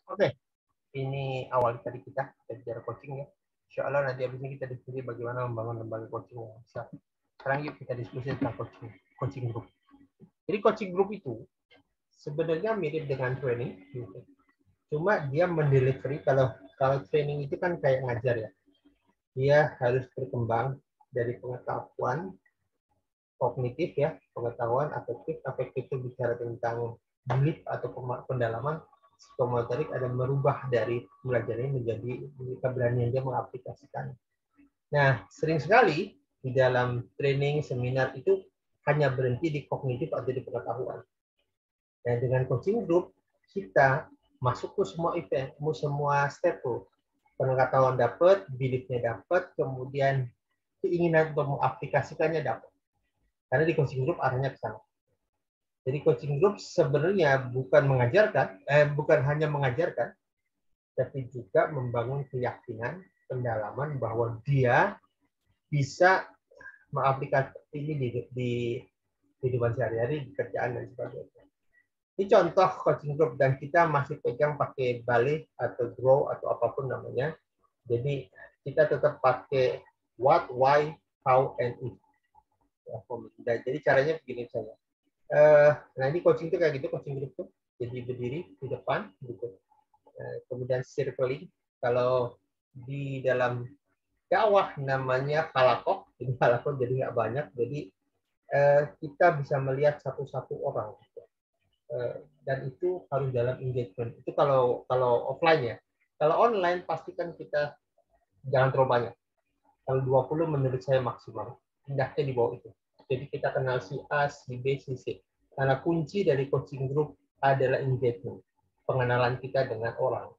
Oke, ini awal tadi kita bicara coaching ya. Insya Allah nanti habis ini kita diskusi bagaimana membangun lembaga coaching yang besar. Sekarang yuk kita diskusi tentang coaching group. Jadi coaching group itu sebenarnya mirip dengan training, gitu. Cuma dia mendelivery, kalau training itu kan kayak ngajar ya. Dia harus berkembang dari pengetahuan kognitif ya, pengetahuan afektif. Afektif itu bicara tentang belief atau pendalaman. Psikomotorik ada merubah dari belajarnya menjadi keberanian dia mengaplikasikan. Nah, sering sekali di dalam training seminar itu hanya berhenti di kognitif atau di pengetahuan. Nah, dengan coaching group kita masuk ke semua event, semua step tuh. Pengetahuan dapat, beliefnya dapat, kemudian keinginan untuk mengaplikasikannya dapat. Karena di coaching group arahnya ke sana. Jadi coaching group sebenarnya bukan hanya mengajarkan, tapi juga membangun keyakinan, pendalaman bahwa dia bisa mengaplikasikan ini di kehidupan sehari-hari, di kerjaan dan sebagainya. Ini contoh coaching group dan kita masih pegang pakai Bali atau Grow atau apapun namanya. Jadi kita tetap pakai what, why, how, and if. Jadi caranya begini saja. Nah ini coaching itu kayak gitu, coaching group tuh jadi berdiri di depan gitu. Kemudian circling, kalau di dalam dakwah namanya halakok, jadi halakok jadi nggak banyak, jadi kita bisa melihat satu-satu orang gitu. Dan itu harus dalam engagement. Itu kalau offline ya. Kalau online pastikan kita jangan terlalu banyak. Kalau 20 menurut saya maksimal. Hendaknya di bawah itu. Jadi kita kenal si A, si B, si C. Karena kunci dari coaching group adalah engagement. Pengenalan kita dengan orang.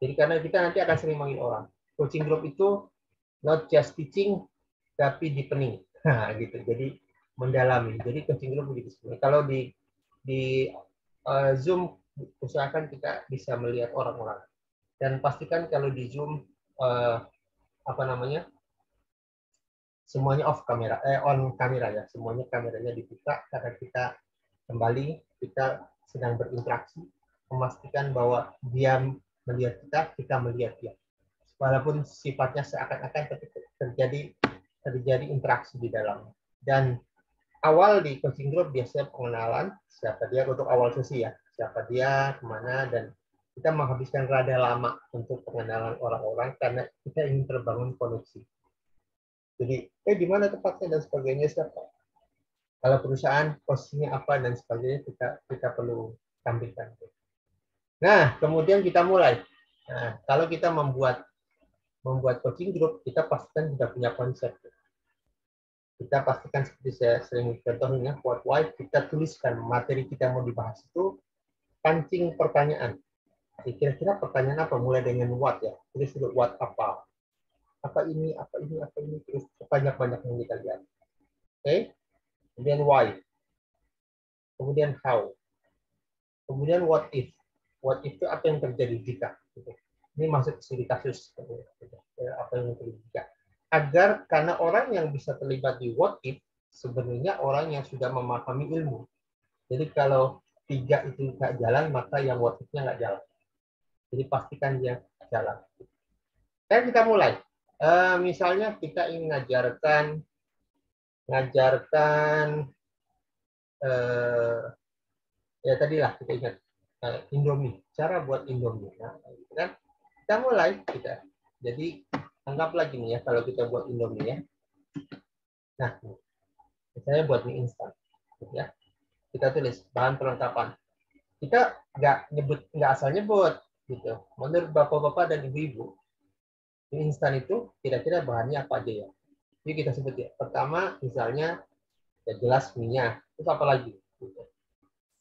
Jadi karena kita nanti akan sering manggil orang. Coaching group itu not just teaching, tapi deepening. Nah, gitu. Jadi mendalami. Jadi coaching group begitu. Kalau di Zoom, usahakan kita bisa melihat orang-orang. Dan pastikan kalau di Zoom, apa namanya, semuanya on kamera ya, semuanya kameranya dibuka karena kita kembali kita sedang berinteraksi, memastikan bahwa dia melihat kita melihat dia, walaupun sifatnya seakan-akan terjadi interaksi di dalam. Dan awal di coaching group biasanya pengenalan siapa dia untuk awal sesi ya, siapa dia, kemana, dan kita menghabiskan rada lama untuk pengenalan orang-orang karena kita ingin terbangun koneksi. Jadi, di mana tempatnya dan sebagainya, siapa. Kalau perusahaan, posisinya apa dan sebagainya, kita perlu tampilkan. Nah, kemudian kita mulai. Nah, kalau kita membuat coaching group, kita pastikan sudah punya konsep. Kita pastikan seperti saya sering contohnya, what, why, kita tuliskan materi kita mau dibahas itu, pancing pertanyaan. Kira-kira pertanyaan apa? Mulai dengan what ya. Terus what apa? Apa ini, terus banyak-banyak yang kita lihat. Oke? Kemudian why. Kemudian how. Kemudian what if. What if itu apa yang terjadi jika. Ini masuk studi kasus. Apa yang terjadi jika. Agar karena orang yang bisa terlibat di what if, sebenarnya orang yang sudah memahami ilmu. Jadi kalau 3 itu nggak jalan, maka yang what if-nya nggak jalan. Jadi pastikan dia jalan. Dan kita mulai. Misalnya kita ingin ngajarkan ya tadilah kita ingat Indomie, cara buat Indomie. Nah, kan kita mulai kita. Jadi anggaplah gini ya, kalau kita buat Indomie ya. Nah, misalnya buat mie instan, ya. Kita tulis bahan perlengkapan. Kita nggak asal nyebut, gitu. Menurut bapak-bapak dan ibu-ibu, mie instan itu kira-kira bahannya apa aja ya? Jadi kita sebut ya. Pertama, misalnya ya jelas mie-nya. Terus apa lagi? Gitu.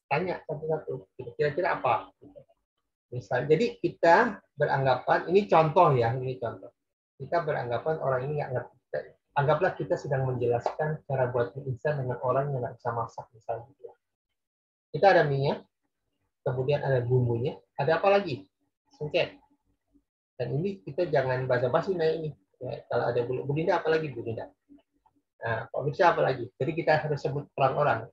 Tanya satu-satu. Kira-kira apa? Gitu. Misalnya, jadi kita beranggapan ini contoh ya, ini contoh. Kita beranggapan orang ini nggak ngerti. Anggaplah kita sedang menjelaskan cara buat mie instan dengan orang yang nggak bisa masak misalnya. Kita ada mie-nya, kemudian ada bumbunya, ada apa lagi? Sengket. Dan ini kita jangan basa-basi nah ini. Ya, kalau ada Bu Dinda, apa lagi Bu Dinda? Nah, Pak Mirsa apa lagi? Jadi kita harus sebut orang-orang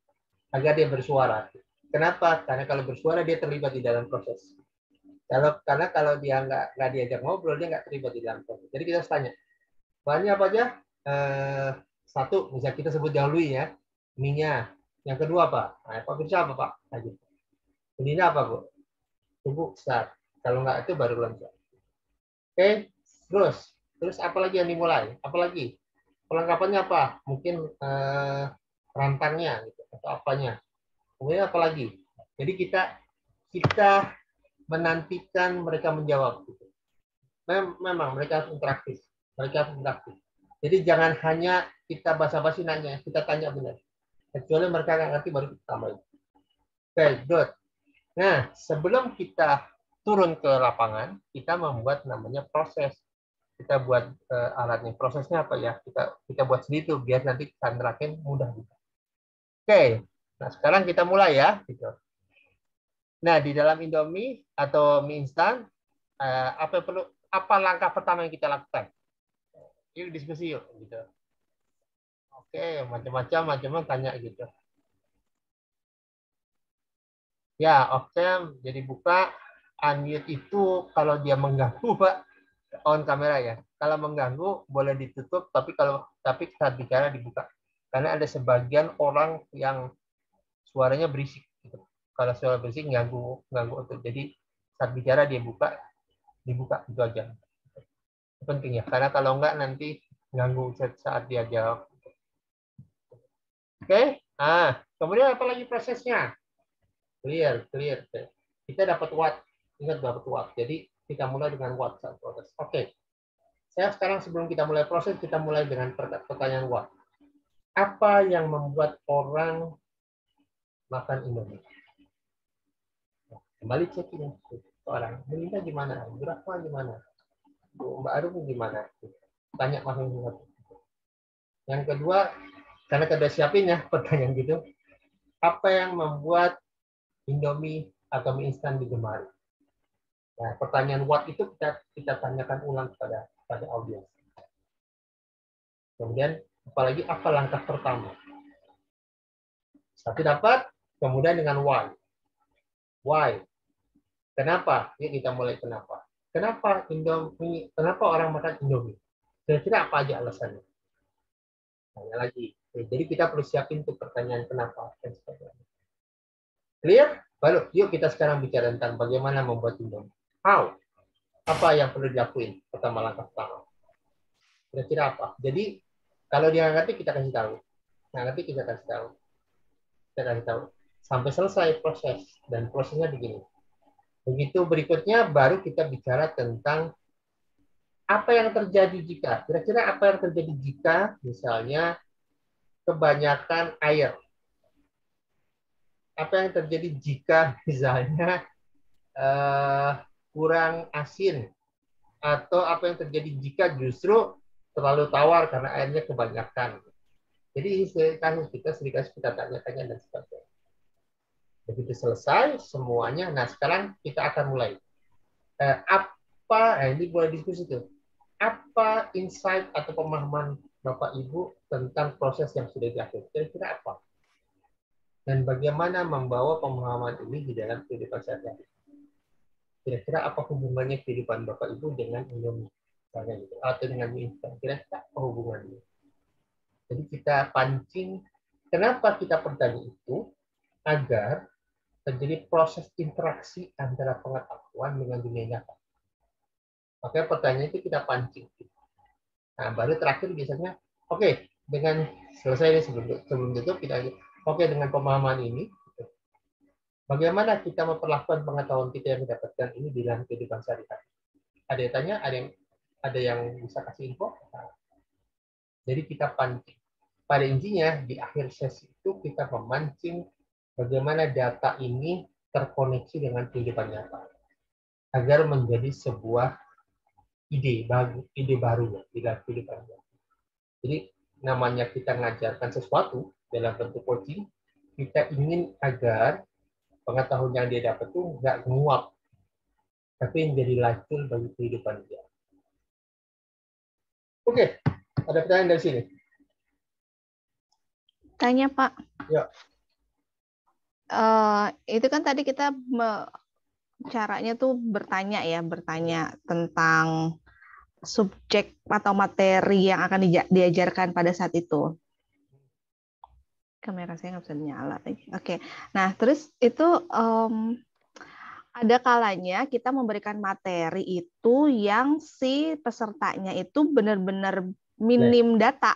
agar dia bersuara. Kenapa? Karena kalau bersuara dia terlibat di dalam proses. Karena kalau dia nggak diajak ngobrol, dia nggak terlibat di dalam proses. Jadi kita harus tanya, bahannya apa aja? Satu, bisa kita sebut dahului ya, mie-nya. Yang kedua apa? Nah, Pak bisa apa Pak? Nah, gitu. Ini apa Bu? Tunggu start. Kalau nggak itu baru lanjut. Oke, terus apa lagi yang dimulai? Apa lagi? Perlengkapannya apa? Mungkin rantangnya gitu, atau apanya. Kemudian apa lagi? Jadi kita menantikan mereka menjawab. Gitu. Memang mereka harus interaktif. Mereka harus interaktif. Jadi jangan hanya kita basa-basi nanya, kita tanya benar. Kecuali mereka nggak ngerti baru kita tambahin. Oke, good. Nah, sebelum kita turun ke lapangan, kita membuat namanya proses. Kita buat alatnya. Prosesnya apa ya? Kita buat sendiri tuh biar nanti kita nerapin mudah. Oke. Nah, sekarang kita mulai ya, gitu. Nah, di dalam Indomie atau mie instan, apa langkah pertama yang kita lakukan? Yuk diskusi yuk, gitu. Oke, macam-macam tanya gitu. Ya, oke. Jadi buka unmute itu kalau dia mengganggu, Pak, on kamera ya. Kalau mengganggu boleh ditutup, tapi saat bicara dibuka. Karena ada sebagian orang yang suaranya berisik. Gitu. Kalau suara berisik ganggu untuk. Jadi saat bicara dia dibuka itu aja. Itu penting ya. Karena kalau enggak nanti ganggu saat dia jawab. Oke. Nah, kemudian apa lagi prosesnya? Clear. Kita dapat what. Ingat dapat what. Jadi kita mulai dengan what saat proses. Oke. Saya sekarang sebelum kita mulai proses, kita mulai dengan pertanyaan what. Apa yang membuat orang makan Indomie? Kembali cek ini orang. Melinda gimana? Berapa gimana? Mbak Arum gimana? Tanya masing-masing. Yang kedua, karena kita siapin ya pertanyaan gitu, apa yang membuat Indomie atau mie instan digemari? Nah, pertanyaan what itu kita tanyakan ulang pada audiens. Kemudian, apalagi apa langkah pertama? Satu dapat, kemudian dengan why. Why? Kenapa? Ini kita mulai kenapa. Kenapa Indomie? Kenapa orang makan Indomie? Kira-kira apa aja alasannya? Tanya lagi. Jadi kita perlu siapin tuh pertanyaan kenapa. Clear? Baru, yuk kita sekarang bicara tentang bagaimana membuat Indomie. How? Apa yang perlu dilakuin? Pertama langkah pertama. Kira-kira apa? Jadi kalau dia ngerti kita kasih tahu. Ngerti kita kasih tahu. Kita kasih tahu. Sampai selesai proses. Dan prosesnya begini. Begitu berikutnya baru kita bicara tentang apa yang terjadi jika. Kira-kira apa yang terjadi jika misalnya kebanyakan air. Apa yang terjadi jika misalnya kurang asin. Atau apa yang terjadi jika justru terlalu tawar karena airnya kebanyakan. Jadi kita sedikit kita tanya-tanya dan sebagainya. Begitu selesai semuanya, nah sekarang kita akan mulai. Ini boleh diskusi tuh. Apa insight atau pemahaman Bapak Ibu tentang proses yang sudah dilakukan? Kira-kira apa? Dan bagaimana membawa pemahaman ini di dalam kehidupan sehari-hari? Kira-kira apa hubungannya kehidupan Bapak Ibu dengan Indomie? Gitu. Atau dengan mie instan? Kira-kira apa hubungannya? Jadi kita pancing. Kenapa kita bertanya itu? Agar terjadi proses interaksi antara pengetahuan dengan dunia nyata. Makanya pertanyaan itu kita pancing. Nah, baru terakhir biasanya, oke, dengan selesai ini sebelum tutup, dengan pemahaman ini, bagaimana kita memperlakukan pengetahuan kita yang didapatkan ini di dalam kehidupan sehari-hari. Ada yang tanya, ada yang bisa kasih info. Nah, jadi kita pancing. Pada intinya, di akhir sesi itu kita memancing bagaimana data ini terkoneksi dengan kehidupan nyata agar menjadi sebuah ide baru ya di dalam kehidupan nyata. Jadi namanya kita mengajarkan sesuatu dalam bentuk coaching, kita ingin agar pengetahuan yang dia dapat itu nggak menguap, tapi menjadi lacur bagi kehidupan dia. Oke, ada pertanyaan dari sini? Tanya Pak. Ya. Itu kan tadi kita caranya tuh bertanya tentang subjek atau materi yang akan diajarkan pada saat itu. Kamera saya nggak bisa nyala lagi. Oke. Nah, terus itu ada kalanya kita memberikan materi itu yang si pesertanya itu benar-benar minim data,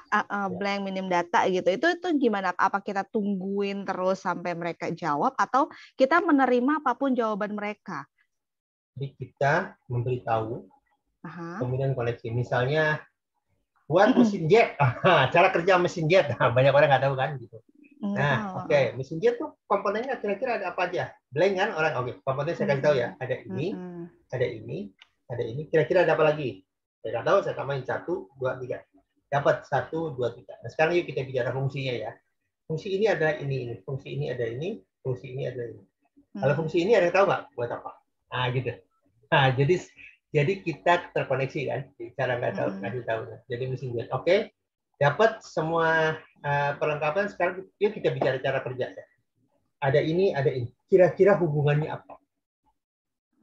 blank, minim data gitu. Itu gimana? Apa kita tungguin terus sampai mereka jawab atau kita menerima apapun jawaban mereka? Jadi kita memberitahu, kemudian koleksi. Misalnya buat mesin jet, cara kerja mesin jet, banyak orang nggak tahu kan gitu. Nah, oke, mesin jet tuh komponennya kira-kira ada apa aja? Blank kan orang? Oke, komponen saya kasih tahu ya. Ada ini, ada ini, ada ini. Kira-kira ada apa lagi? Saya nggak tahu. Saya tambahin 1, 2, 3. Dapat 1, 2, 3. Nah, sekarang yuk kita bicara fungsinya ya. Fungsi ini adalah ini. Fungsi ini ada ini. Fungsi ini ada ini. Kalau fungsi ini ada yang tahu nggak buat apa? Nah, gitu. Nah, jadi kita terkoneksi kan. Cara nggak tahu, nggak tahu. Jadi mesin jet. Oke, dapat semua perlengkapan. Sekarang yuk kita bicara cara kerja. Ada ini, ada ini. Kira-kira hubungannya apa?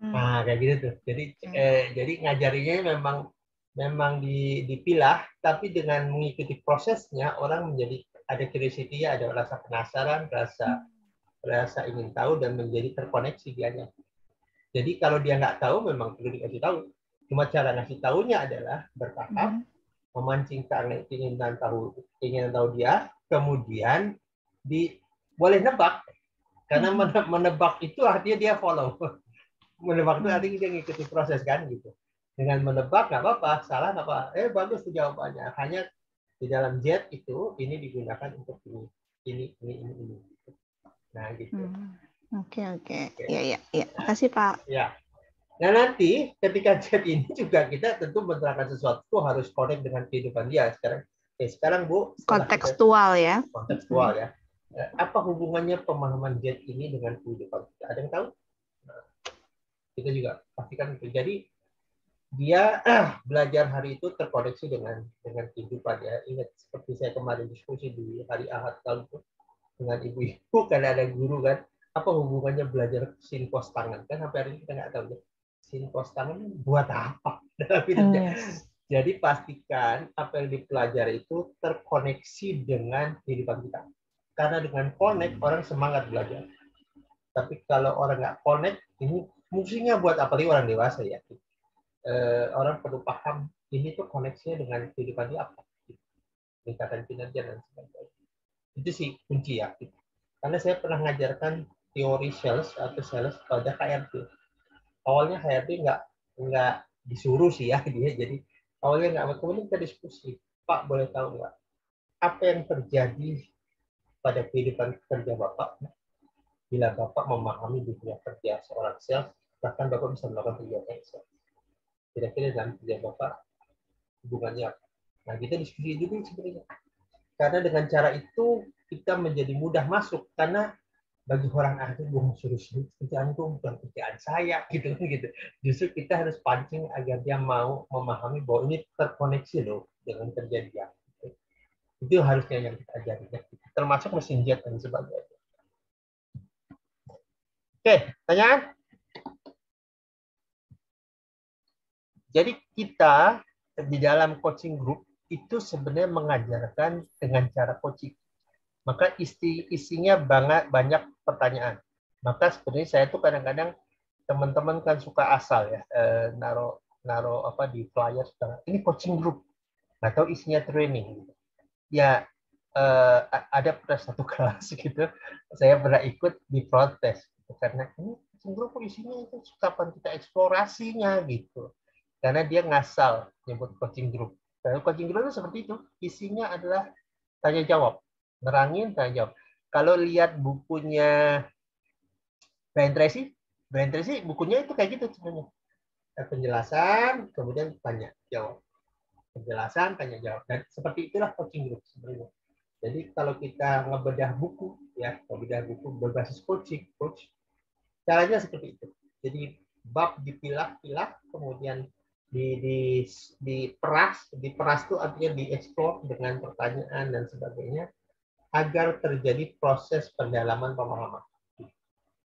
Nah, kayak gitu tuh. Jadi ngajarinya memang dipilah, tapi dengan mengikuti prosesnya orang menjadi ada curiosity, ada rasa penasaran, rasa ingin tahu dan menjadi terkoneksi dianya. Jadi kalau dia nggak tahu, memang perlu dikasih tahu. Cuma cara ngasih tahunya adalah bertahap, memancing keinginan tahu dia, kemudian boleh nebak, karena menebak itu artinya dia follow. Menebak itu artinya dia ngikuti proses kan gitu. Dengan menebak nggak apa-apa, salah nggak apa, bagus tuh jawabannya. Hanya di dalam jet itu ini digunakan untuk ini. Nah gitu. Oke. Ya. Makasih Pak. Ya. Nah nanti ketika jet ini juga kita tentu menerapkan sesuatu harus connect dengan kehidupan dia sekarang. Sekarang Bu, kontekstual ya. Kontekstual ya. Apa hubungannya pemahaman jet ini dengan kehidupan kita? Ada yang tahu? Nah, kita juga pastikan itu. Jadi dia belajar hari itu terkoneksi dengan kehidupan ya. Ingat seperti saya kemarin diskusi di hari Ahad lalu dengan ibu-ibu karena ada guru kan, apa hubungannya belajar sinkos tangan kan sampai hari ini kita nggak tahu ya. Sinkos tangan buat apa dalam hidupnya. Jadi pastikan apa yang dipelajari itu terkoneksi dengan kehidupan kita. Karena dengan connect orang semangat belajar. Tapi kalau orang nggak connect, ini fungsinya buat apa nih orang dewasa ya? Orang perlu paham ini tuh koneksinya dengan kehidupan dia apa, meningkatkan kinerja dan sebagainya. Itu sih kunci ya. Karena saya pernah mengajarkan teori sales atau sales pada HRD. Awalnya HRD nggak disuruh sih ya dia, jadi awalnya nggak, kemudian kita diskusi, Pak boleh tahu nggak apa yang terjadi pada kehidupan kerja Bapak bila Bapak memahami dunia kerja seorang sales, bahkan Bapak bisa melakukan kegiatan sales. Kira-kira dalam kerja Bapak hubungannya apa? Nah, kita diskusi juga sebenarnya. Karena dengan cara itu kita menjadi mudah masuk, karena bagi orang asing suruh kerjaan itu bukan kerjaan saya gitu. Justru kita harus pancing agar dia mau memahami bahwa ini terkoneksi loh dengan kerja dia. Itu harusnya yang kita ajari, termasuk mesin jet dan sebagainya. Oke, pertanyaan? Jadi kita di dalam coaching group itu sebenarnya mengajarkan dengan cara coaching. Maka isinya banyak pertanyaan. Maka sebenarnya saya tuh kadang-kadang teman-teman kan suka asal ya, naro apa di flyer, ini coaching group atau isinya training. Ya ada pernah satu kelas gitu, saya pernah ikut di protes karena ini coaching group isinya itu kapan kita eksplorasinya gitu. Karena dia ngasal nyebut coaching group. Kalau coaching group itu seperti itu, isinya adalah tanya jawab, nerangin tanya jawab. Kalau lihat bukunya Brian Tracy bukunya itu kayak gitu sebenarnya. Penjelasan, kemudian tanya jawab. Penjelasan, tanya jawab. Dan seperti itulah coaching group sebenarnya. Jadi kalau kita ngebedah buku ya, berbasis coach, caranya seperti itu. Jadi bab dipilah-pilah, kemudian diperas itu artinya dieksplor dengan pertanyaan dan sebagainya agar terjadi proses pendalaman pemahaman.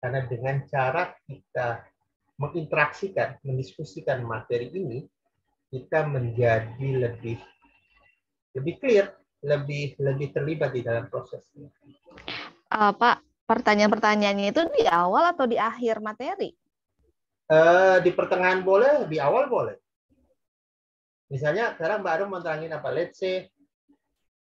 Karena dengan cara kita menginteraksikan, mendiskusikan materi ini, kita menjadi lebih clear, lebih terlibat di dalam prosesnya. Pak, pertanyaan-pertanyaannya itu di awal atau di akhir materi? Di pertengahan boleh, di awal boleh. Misalnya sekarang Mbak Arum mau terangin apa? Let's say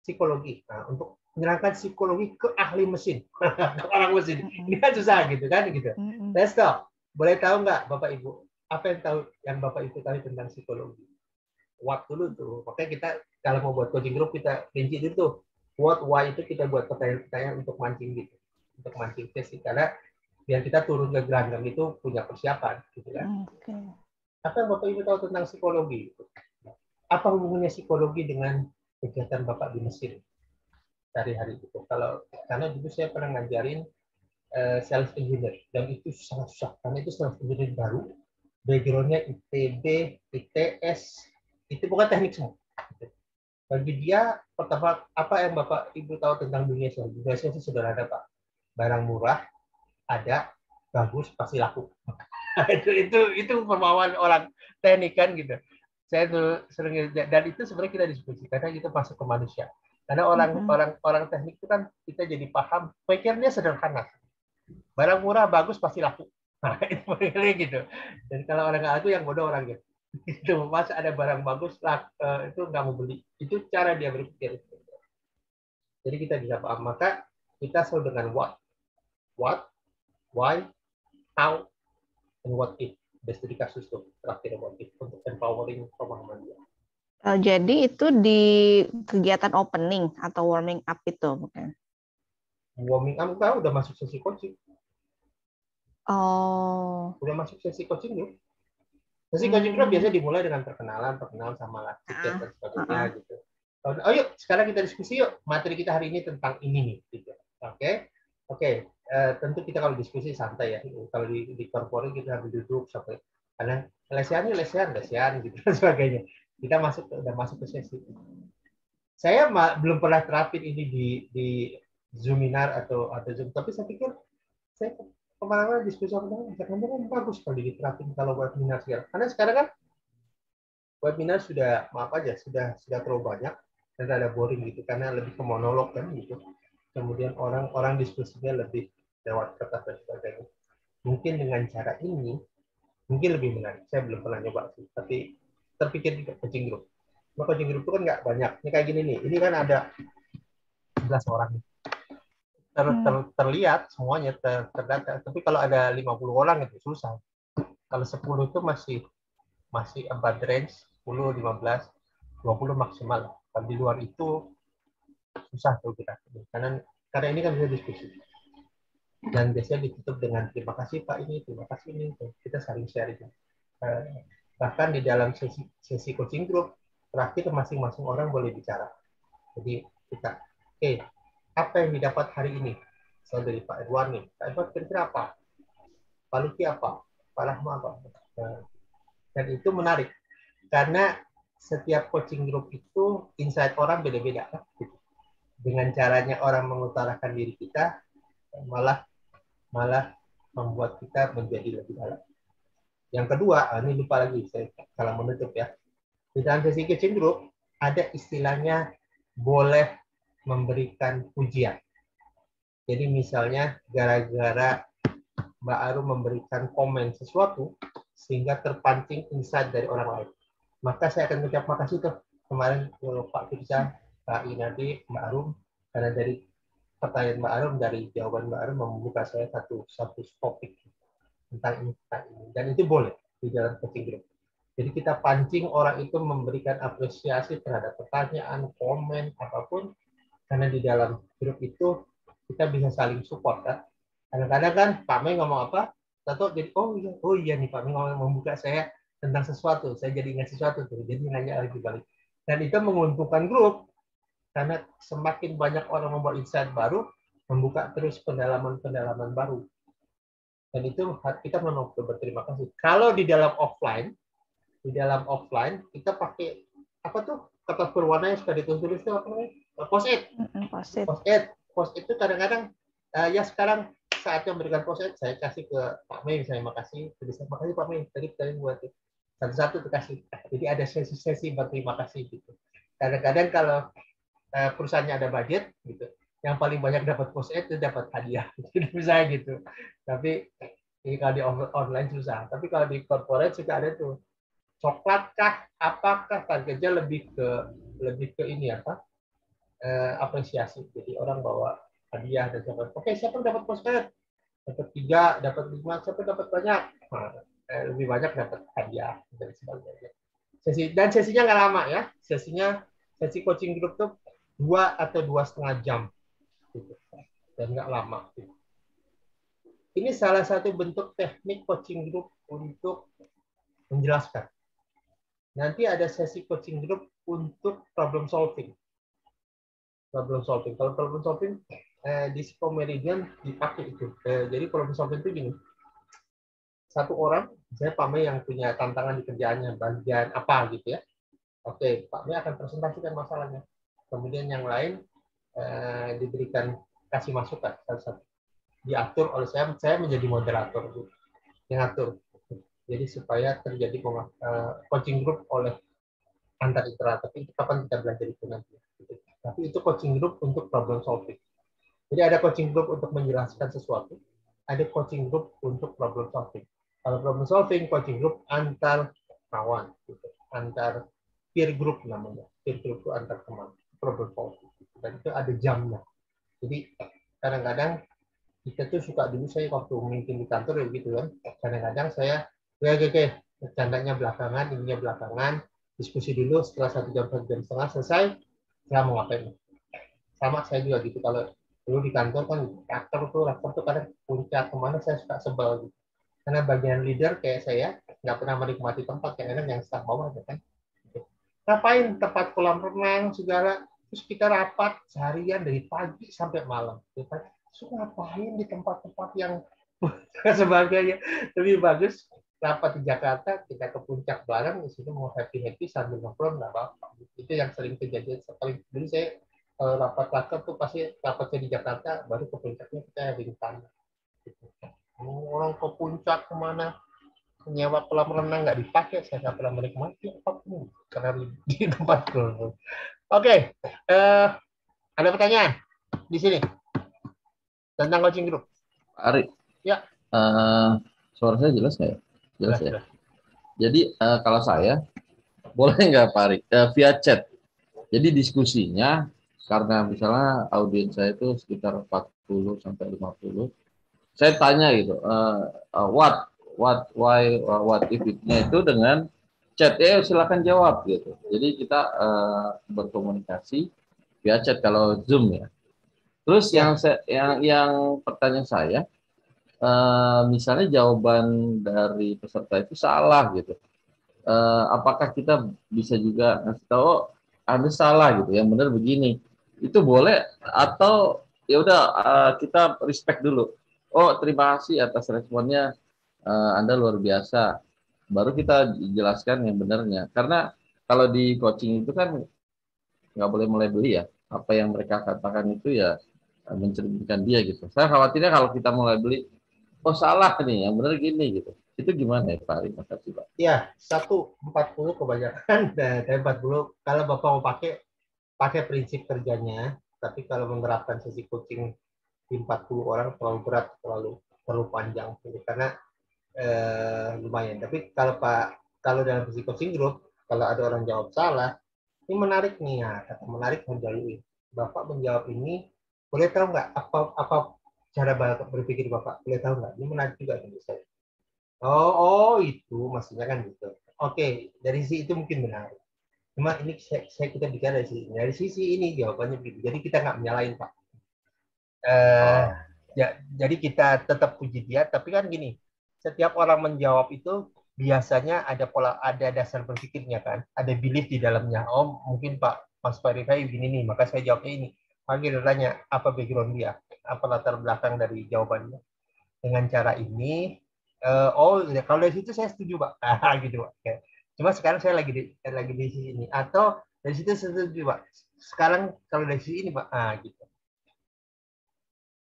psikologi. Nah, untuk menerangkan psikologi ke ahli mesin, ke orang mesin. Ini kan susah gitu kan gitu. Let's talk. Boleh tahu nggak Bapak Ibu? Apa yang Bapak Ibu tahu tentang psikologi? What dulu tuh. Makanya kita kalau mau buat coaching group kita rinci itu. What, why itu kita buat pertanyaan-pertanyaan untuk mancing gitu. Untuk mancing sesi. Karena biar kita turun ke gelanggang itu punya persiapan gitu kan. Okay. Apa yang Bapak Ibu tahu tentang psikologi? Apa hubungannya psikologi dengan kegiatan Bapak di Mesir sehari-hari itu? Karena dulu saya pernah ngajarin sales engineer dan itu sangat susah karena itu sales engineer baru, backgroundnya ITB, ITS, itu bukan teknik semua. Bagi dia pertama apa yang Bapak Ibu tahu tentang dunia sales? Dunia sales itu sederhana Pak, barang murah ada, bagus pasti laku. itu pemauan orang teknik kan gitu. Saya tuh sering, dan itu sebenarnya kita diskusi karena itu masuk ke manusia. Karena orang teknik itu kan kita jadi paham, pikirnya sederhana. Barang murah bagus pasti laku. Nah, itu pikirnya gitu. Dan kalau orang nggak laku yang bodoh orang gitu. Itu mas ada barang bagus itu nggak mau beli. Itu cara dia berpikir. Jadi kita bisa paham. Maka kita selalu dengan what, why, how, and what if. Studi kasus tuh terakhir motif untuk empowering pemahaman dia. Jadi itu di kegiatan opening atau warming up itu bukan? Warming up kan udah masuk sesi coaching. Oh. Udah masuk sesi coaching yuk. Sesi coaching itu biasanya dimulai dengan perkenalan sama tiket dan sebagainya gitu. Oh yuk sekarang kita diskusi yuk materi kita hari ini tentang ini nih. Gitu. Oke. Tentu kita kalau diskusi santai ya. Kalau di corporate kita harus duduk sampai karena lesehan gitu dan sebagainya. Kita udah masuk ke sesi. Saya belum pernah terapin ini di Zoominar atau Zoom, tapi saya pikir saya kemarin diskusi dengan bagus kalau diterapin kalau webinar sekarang. Karena sekarang kan webinar sudah terlalu banyak dan ada boring gitu karena lebih ke monolog kan gitu. Kemudian orang diskusinya lebih lewat kertas dan sebagainya. Mungkin dengan cara ini mungkin lebih menarik. Saya belum pernah nyoba sih, tapi terpikir juga coaching group. Nah, coaching group itu kan nggak banyak. Ini kayak gini nih. Ini kan ada 11 orang. Terlihat semuanya terdata. Tapi kalau ada 50 orang itu susah. Kalau 10 itu masih above range, 10, 15, 20 maksimal. Kalau di luar itu susah tuh kita. Karena ini kan bisa diskusi. Dan biasanya ditutup dengan terima kasih Pak ini, terima kasih ini. Kita saling sharing. Bahkan di dalam sesi coaching group, terakhir masing-masing orang boleh bicara. Jadi kita, apa yang didapat hari ini? Saya dari Pak Edwan nih. Pak Edwan kira-kira apa? Pak Luki apa? Pak Rahma apa? Dan itu menarik. Karena setiap coaching group itu insight orang beda-beda. Dengan caranya orang mengutarakan diri kita, malah membuat kita menjadi lebih dalam. Yang kedua, ini lupa lagi, saya kalau menutup ya. Di dalam sesi coaching group, ada istilahnya boleh memberikan pujian. Jadi misalnya gara-gara Mbak Arum memberikan komen sesuatu, sehingga terpancing insight dari orang lain. Maka saya akan mengucap makasih tuh kemarin Pak Firza, Pak Inadi, Mbak Arum, karena dari pertanyaan Mbak Arum, dari jawaban Mbak Arum membuka saya satu topik tentang ini. Dan itu boleh di dalam coaching group. Jadi kita pancing orang itu memberikan apresiasi terhadap pertanyaan, komen, apapun. Karena di dalam grup itu kita bisa saling support kan. Kadang-kadang kan Pak Mei ngomong apa, atau jadi oh iya nih Pak Mei ngomong membuka saya tentang sesuatu, saya jadi ingat sesuatu tuh, jadi nanya lagi balik. Dan itu menguntungkan grup karena semakin banyak orang membawa insight baru, membuka terus pendalaman baru. Dan itu kita memang berterima kasih. Kalau di dalam offline kita pakai apa tuh kertas berwarna yang suka ditulis itu apa namanya? Post-it. Post-it itu kadang-kadang ya sekarang saatnya memberikan proses, saya kasih ke Pak Mei, misalnya makasih Pak Mei, tadi buat satu-satu dikasih. Jadi ada sesi-sesi berterima kasih gitu. Kadang-kadang kalau perusahaannya ada budget gitu, yang paling banyak dapat post itu dapat hadiah, misalnya gitu. Tapi ini kalau di online susah. Tapi kalau di corporate juga ada tuh coklat kah, apakah targetnya lebih ke ini apa? Apresiasi. Jadi orang bawa hadiah dan siapa. Oke, siapa dapat postcard? Dapat 3, dapat 5, siapa dapat banyak? Nah, lebih banyak dapat hadiah dan sebagainya. Sesinya nggak lama ya. Sesi coaching group tuh 2 atau 2,5 jam gitu. Dan nggak lama. Gitu. Ini salah satu bentuk teknik coaching group untuk menjelaskan. Nanti ada sesi coaching group untuk problem solving. Kalau problem solving di Psikomeridien dipakai itu. Jadi problem solving itu gini. Satu orang, saya Pak Mei yang punya tantangan di kerjaannya, bagian apa gitu ya. Oke, Pak Mei akan presentasikan masalahnya. Kemudian yang lain diberikan kasih masukan satu-satu. Diatur oleh saya menjadi moderator yang atur. Jadi supaya terjadi coaching group oleh antar iteratif. Tapi itu kapan kita belajar itu nanti. Tapi itu coaching group untuk problem solving. Jadi ada coaching group untuk menjelaskan sesuatu, ada coaching group untuk problem solving. Kalau problem solving, coaching group antar kawan, gitu. Antar peer group namanya. Peer group itu antar teman, problem solving. Dan itu ada jamnya. Jadi kadang-kadang kita tuh suka, dulu saya waktu memimpin di kantor ya gitu kan. Kadang-kadang saya, oke, candanya belakangan, ininya belakangan, diskusi dulu setelah 1 jam 1,5 jam selesai, saya mau ngapain. Sama saya juga gitu, kalau dulu di kantor kan raktor tuh kadang puncak kemana saya suka sebel gitu. Karena bagian leader kayak saya nggak pernah menikmati tempat, yang enak yang staff bawah aja kan. Ngapain tempat kolam renang segala, terus kita rapat seharian dari pagi sampai malam. Terus ngapain di tempat-tempat yang sebagainya. Lebih bagus rapat di Jakarta, kita ke puncak bareng, di situ mau happy sambil ngobrol nggak apa-apa. Itu yang sering kejadian sekali. Dulu saya rapat kantor tuh pasti rapatnya di Jakarta, baru ke puncaknya kita rintan. Orang ke puncak kemana, nyewa kolam renang nggak dipakai, saya nggak pernah menikmati apapun karena di tempat itu. Oke, ada pertanyaan di sini tentang coaching group? Ari, ya. Suara saya jelas nggak ya? Jelas ya. Jadi kalau saya boleh nggak Pak Ari via chat. Jadi diskusinya karena misalnya audiens saya itu sekitar 40 sampai 50. Saya tanya gitu, what if-nya itu dengan chat, silakan jawab gitu. Jadi kita berkomunikasi via chat kalau Zoom ya. Terus yang pertanyaan saya, misalnya jawaban dari peserta itu salah gitu. Apakah kita bisa juga ngasih tahu Anda salah gitu, yang benar begini. Itu boleh atau ya udah kita respect dulu. Oh, terima kasih atas responnya, Anda luar biasa. Baru kita jelaskan yang benarnya. Karena kalau di coaching itu kan nggak boleh mulai beli ya. Apa yang mereka katakan itu ya mencerminkan dia gitu. Saya khawatirnya kalau kita mulai beli, oh salah nih, yang benar gini gitu. Itu gimana ya Pak Ari? Makasih Pak. Ya, 140 kebanyakan dari 40. Kalau Bapak mau pakai prinsip kerjanya, tapi kalau menerapkan sesi coaching di 40 orang terlalu berat, terlalu panjang. Jadi, karena lumayan. Tapi kalau dalam sesi coaching group, kalau ada orang jawab salah, ini menarik nih ya, kata menarik menjalui. Bapak menjawab ini, boleh tahu nggak apa cara berpikir Bapak? Boleh tahu nggak? Ini menarik juga menurut saya. Oh itu maksudnya kan gitu. Oke, dari sisi itu mungkin benar. Cuma ini kita bicara dari sisi ini jawabannya begitu. Jadi kita nggak menyalahin Pak. Jadi kita tetap puji dia, tapi kan gini, setiap orang menjawab itu biasanya ada dasar berpikirnya kan, ada belief di dalamnya. Oh mungkin Pak Mas Farifai begini nih, maka saya jawabnya ini. Maka tanya apa background dia, apa latar belakang dari jawabannya. Dengan cara ini. Kalau dari situ saya setuju Pak, gitu Pak. Cuma sekarang saya lagi di sisi ini, atau dari situ saya setuju Pak. Sekarang kalau dari sisi ini Pak, gitu.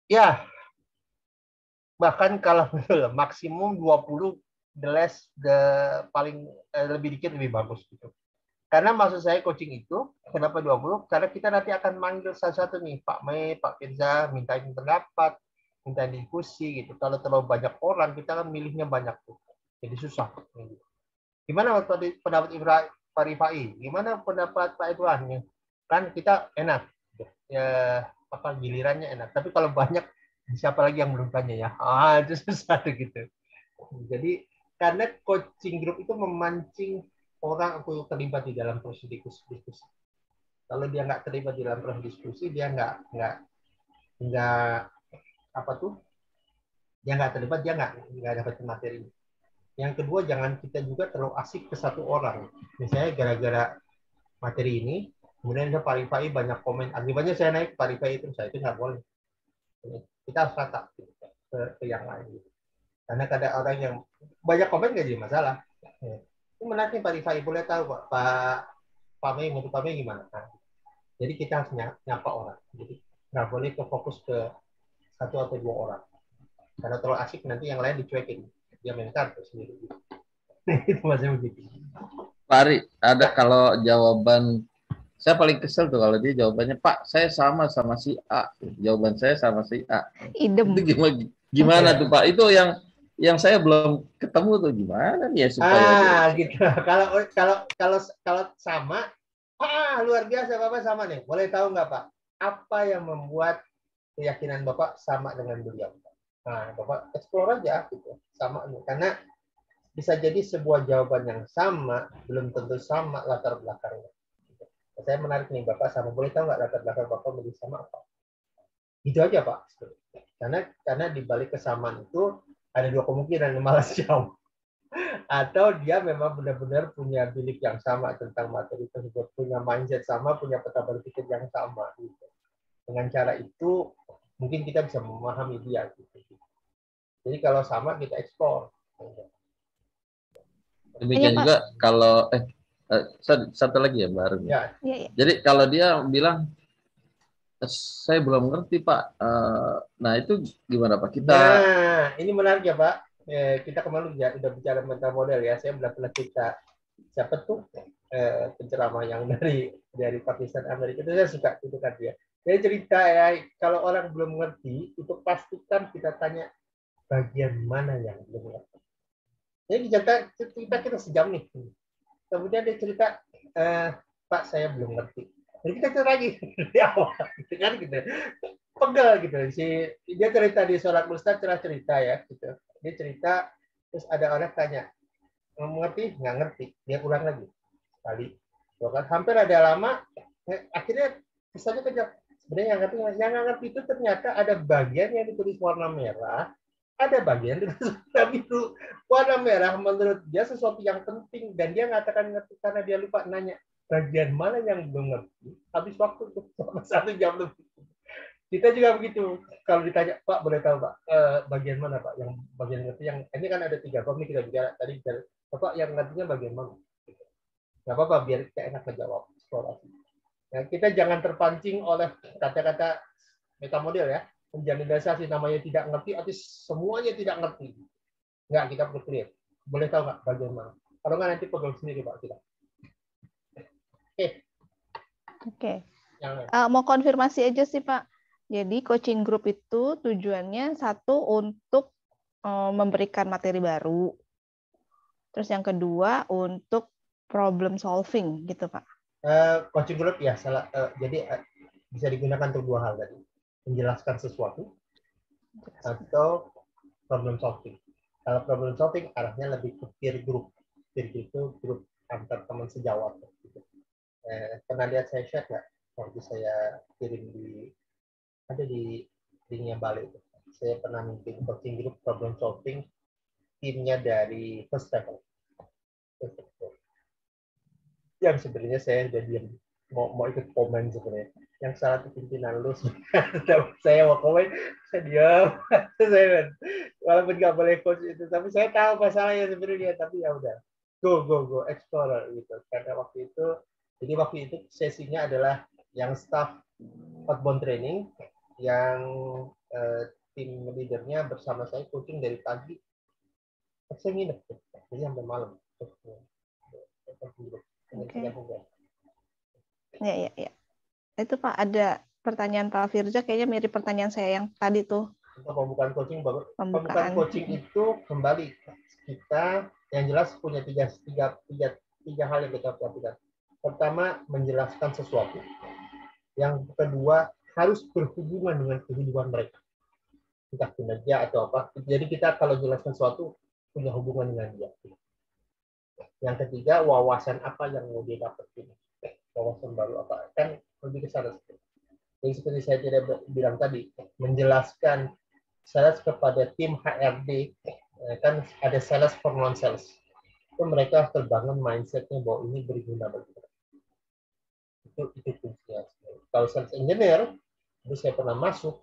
Ya, Bahkan kalau maksimum 20, the less the paling lebih dikit lebih bagus gitu. Karena maksud saya coaching itu kenapa 20? Karena kita nanti akan manggil satu-satu nih, Pak Mei, Pak Firza, mintain pendapat, minta diskusi gitu. Kalau terlalu banyak orang, kita kan milihnya banyak tuh. Jadi susah. Gimana pendapat Pak Rifai? Gimana pendapat Pak Edwan? Kan kita enak. Ya, apa gilirannya enak. Tapi kalau banyak, siapa lagi yang belum tanya ya? Itu susah gitu. Jadi karena coaching group itu memancing orang untuk terlibat di dalam proses diskusi. Kalau dia nggak terlibat di dalam proses diskusi, dia nggak apa tuh? Dia nggak terlibat, dia nggak dapat materi. Yang kedua, jangan kita juga terlalu asik ke satu orang. Misalnya gara-gara materi ini, kemudian ada Pak Rifai banyak komen. Akibatnya saya naik Pak Rifai itu, saya itu nggak boleh. Kita harus kata ke yang lain. Karena ada orang yang banyak komen nggak jadi masalah. Ini menarik nih Pak Rifai, boleh tahu Pak Mei, menurut Pak Mei gimana? Nah, jadi kita harus nyapa orang. Jadi nggak boleh fokus ke satu atau dua orang. Karena terlalu asik nanti yang lain dicuekin. Dia main kartu sendiri. Itu maksudnya begitu. Pak Ari, ada kalau jawaban saya paling kesel tuh kalau dia jawabannya Pak, saya sama si A. Jawaban saya sama si A. Idem. Itu gimana tuh Pak? Itu yang saya belum ketemu tuh gimana nih ya supaya gitu. Kalau sama, luar biasa Bapak sama nih. Boleh tahu nggak Pak? Apa yang membuat keyakinan Bapak sama dengan beliau? Nah, Bapak explore aja gitu. Sama karena bisa jadi sebuah jawaban yang sama belum tentu sama latar belakangnya. Saya menarik nih Bapak sama, boleh tahu nggak latar belakang Bapak menjadi sama apa? Itu aja Pak. Karena di balik kesamaan itu ada dua kemungkinan, malas jauh. Atau dia memang benar-benar punya bilik yang sama tentang materi tersebut, punya mindset sama, punya peta berpikir yang sama. Gitu. Dengan cara itu mungkin kita bisa memahami dia. Gitu. Jadi kalau sama kita explore. Demikian juga kalau satu lagi ya baru. Ya. Jadi kalau dia bilang saya belum ngerti Pak. Nah itu gimana Pak? Nah ini menarik ya Pak. Kita kemarin udah bicara mental model ya. Saya pernah cerita siapa tuh penceramah yang dari Pakistan Amerika itu saya suka itu kan dia. Dia cerita ya kalau orang belum ngerti itu pastikan kita tanya bagian mana yang belum ngerti. Jadi cerita kita sejam nih. Kemudian dia cerita, Pak saya belum ngerti. Jadi kita cerita lagi di awal, gitu kan gitu. Pegel gitu. Dia cerita di sholat Ustaz cerita ya, gitu. Dia cerita, terus ada orang tanya, mengerti? Nggak ngerti. Dia ulang lagi sekali. Hampir ada lama, akhirnya kesannya kejap. Sebenarnya yang nggak ngerti itu ternyata ada bagian yang ditulis warna merah, ada bagian itu warna merah menurut dia sesuatu yang penting dan dia mengatakan ngerti karena dia lupa nanya bagian mana yang belum ngerti habis waktu itu 1 jam lebih. Kita juga begitu kalau ditanya Pak boleh tahu Pak bagian mana Pak yang bagian ngerti yang ini kan ada 3 Pak ini kita bicara tadi Bapak yang ngertinya bagian mana nggak apa-apa biar kita enak menjawab eksplorasi. Nah, kita jangan terpancing oleh kata-kata metamodel ya. Generalisasi namanya tidak ngerti, arti semuanya tidak ngerti. Enggak, kita perlu clear. Boleh tahu nggak bagian mana? Kalau nggak nanti pegang sendiri Pak kita. Oke. Mau konfirmasi aja sih Pak. Jadi coaching group itu tujuannya satu untuk memberikan materi baru. Terus yang kedua untuk problem solving gitu Pak. Coaching group ya jadi bisa digunakan untuk 2 hal tadi. Menjelaskan sesuatu atau problem solving. Kalau problem solving arahnya lebih ke peer group. Peer group itu grup antar teman sejawat. Gitu. Pernah lihat saya share nggak? Waktu saya kirim ada di linknya Bali. Saya pernah mimpin coaching group problem solving timnya dari First Travel. Yang sebenarnya saya udah diam mau ikut komen sebenarnya. Yang salah itu pimpinan lu. Saya mau komen, saya diam. Saya walaupun nggak boleh coach itu, tapi saya tahu masalahnya sebenarnya. Tapi ya udah, go explore gitu. Karena waktu itu sesinya adalah yang staff outbound training yang tim leadernya bersama saya coaching dari pagi, saya nginep, jadi sampai malam. Oke. Ya. Itu Pak, ada pertanyaan Pak Firza, kayaknya mirip pertanyaan saya yang tadi tuh. Untuk pembukaan coaching, Pembukaan itu kembali kita yang jelas punya tiga hal yang kita perhatikan. Pertama, menjelaskan sesuatu. Yang kedua, harus berhubungan dengan kehidupan mereka. Entah kinerja atau apa. Jadi kita kalau jelaskan sesuatu, punya hubungan dengan dia. Yang ketiga, wawasan apa yang mau dia dapetin. Wawasan baru apa. Kan lebih ke sana. Jadi seperti saya tidak bilang tadi, menjelaskan sales kepada tim HRD, kan ada sales for non-sales. Itu mereka terbangun mindset-nya bahwa ini berguna bagi mereka. Itu fungsinya. Kalau sales engineer, itu saya pernah masuk,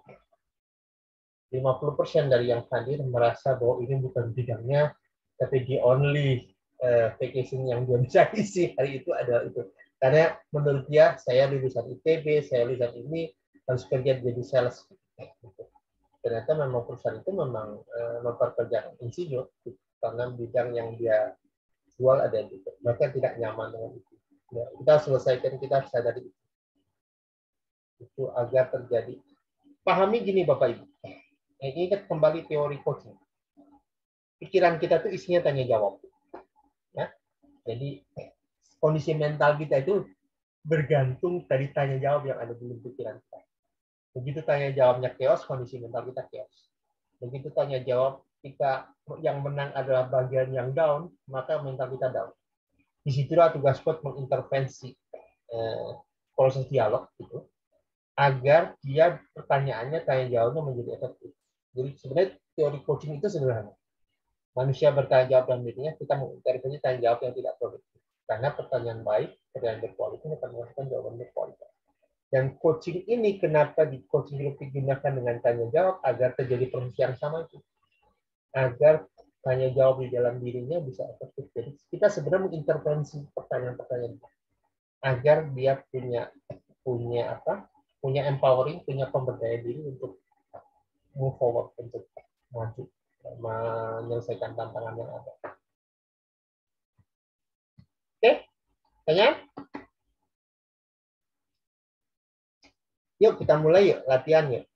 50% dari yang hadir merasa bahwa ini bukan bidangnya, tapi the only vacation yang dia bisa isi hari itu adalah itu. Karena menurut dia, saya lulusan ITB, saya lulusan ini, harus kerja jadi sales. Ternyata memang perusahaan itu memang memperkerjakan insinyur, karena bidang yang dia jual ada di itu. Mereka tidak nyaman dengan itu. Ya, kita selesaikan, kita sadari itu agar terjadi. Pahami gini Bapak Ibu. Ini kan kembali teori coaching. Pikiran kita tuh isinya tanya jawab. Ya? Jadi kondisi mental kita itu bergantung dari tanya jawab yang ada di pikiran kita. Begitu tanya jawabnya chaos, kondisi mental kita chaos. Begitu tanya jawab kita yang menang adalah bagian yang down, maka mental kita down. Disitulah tugas coach mengintervensi proses dialog itu, agar dia pertanyaannya, tanya jawabnya menjadi efektif. Jadi sebenarnya teori coaching itu sederhana. Manusia bertanya jawab dalam dirinya, kita mengintervensi tanya jawab yang tidak produktif. Karena pertanyaan baik, pertanyaan berkualitas akan menghasilkan jawaban berkualitas. Dan coaching ini kenapa di coaching group digunakan dengan tanya jawab agar terjadi proses yang sama itu, agar tanya jawab di dalam dirinya bisa efektif. Jadi kita sebenarnya mengintervensi pertanyaan-pertanyaan agar dia punya empowering, punya pemberdayaan diri untuk move forward, untuk maju menyelesaikan tantangan yang ada. Oke, tanya? Yuk kita mulai yuk latihan yuk.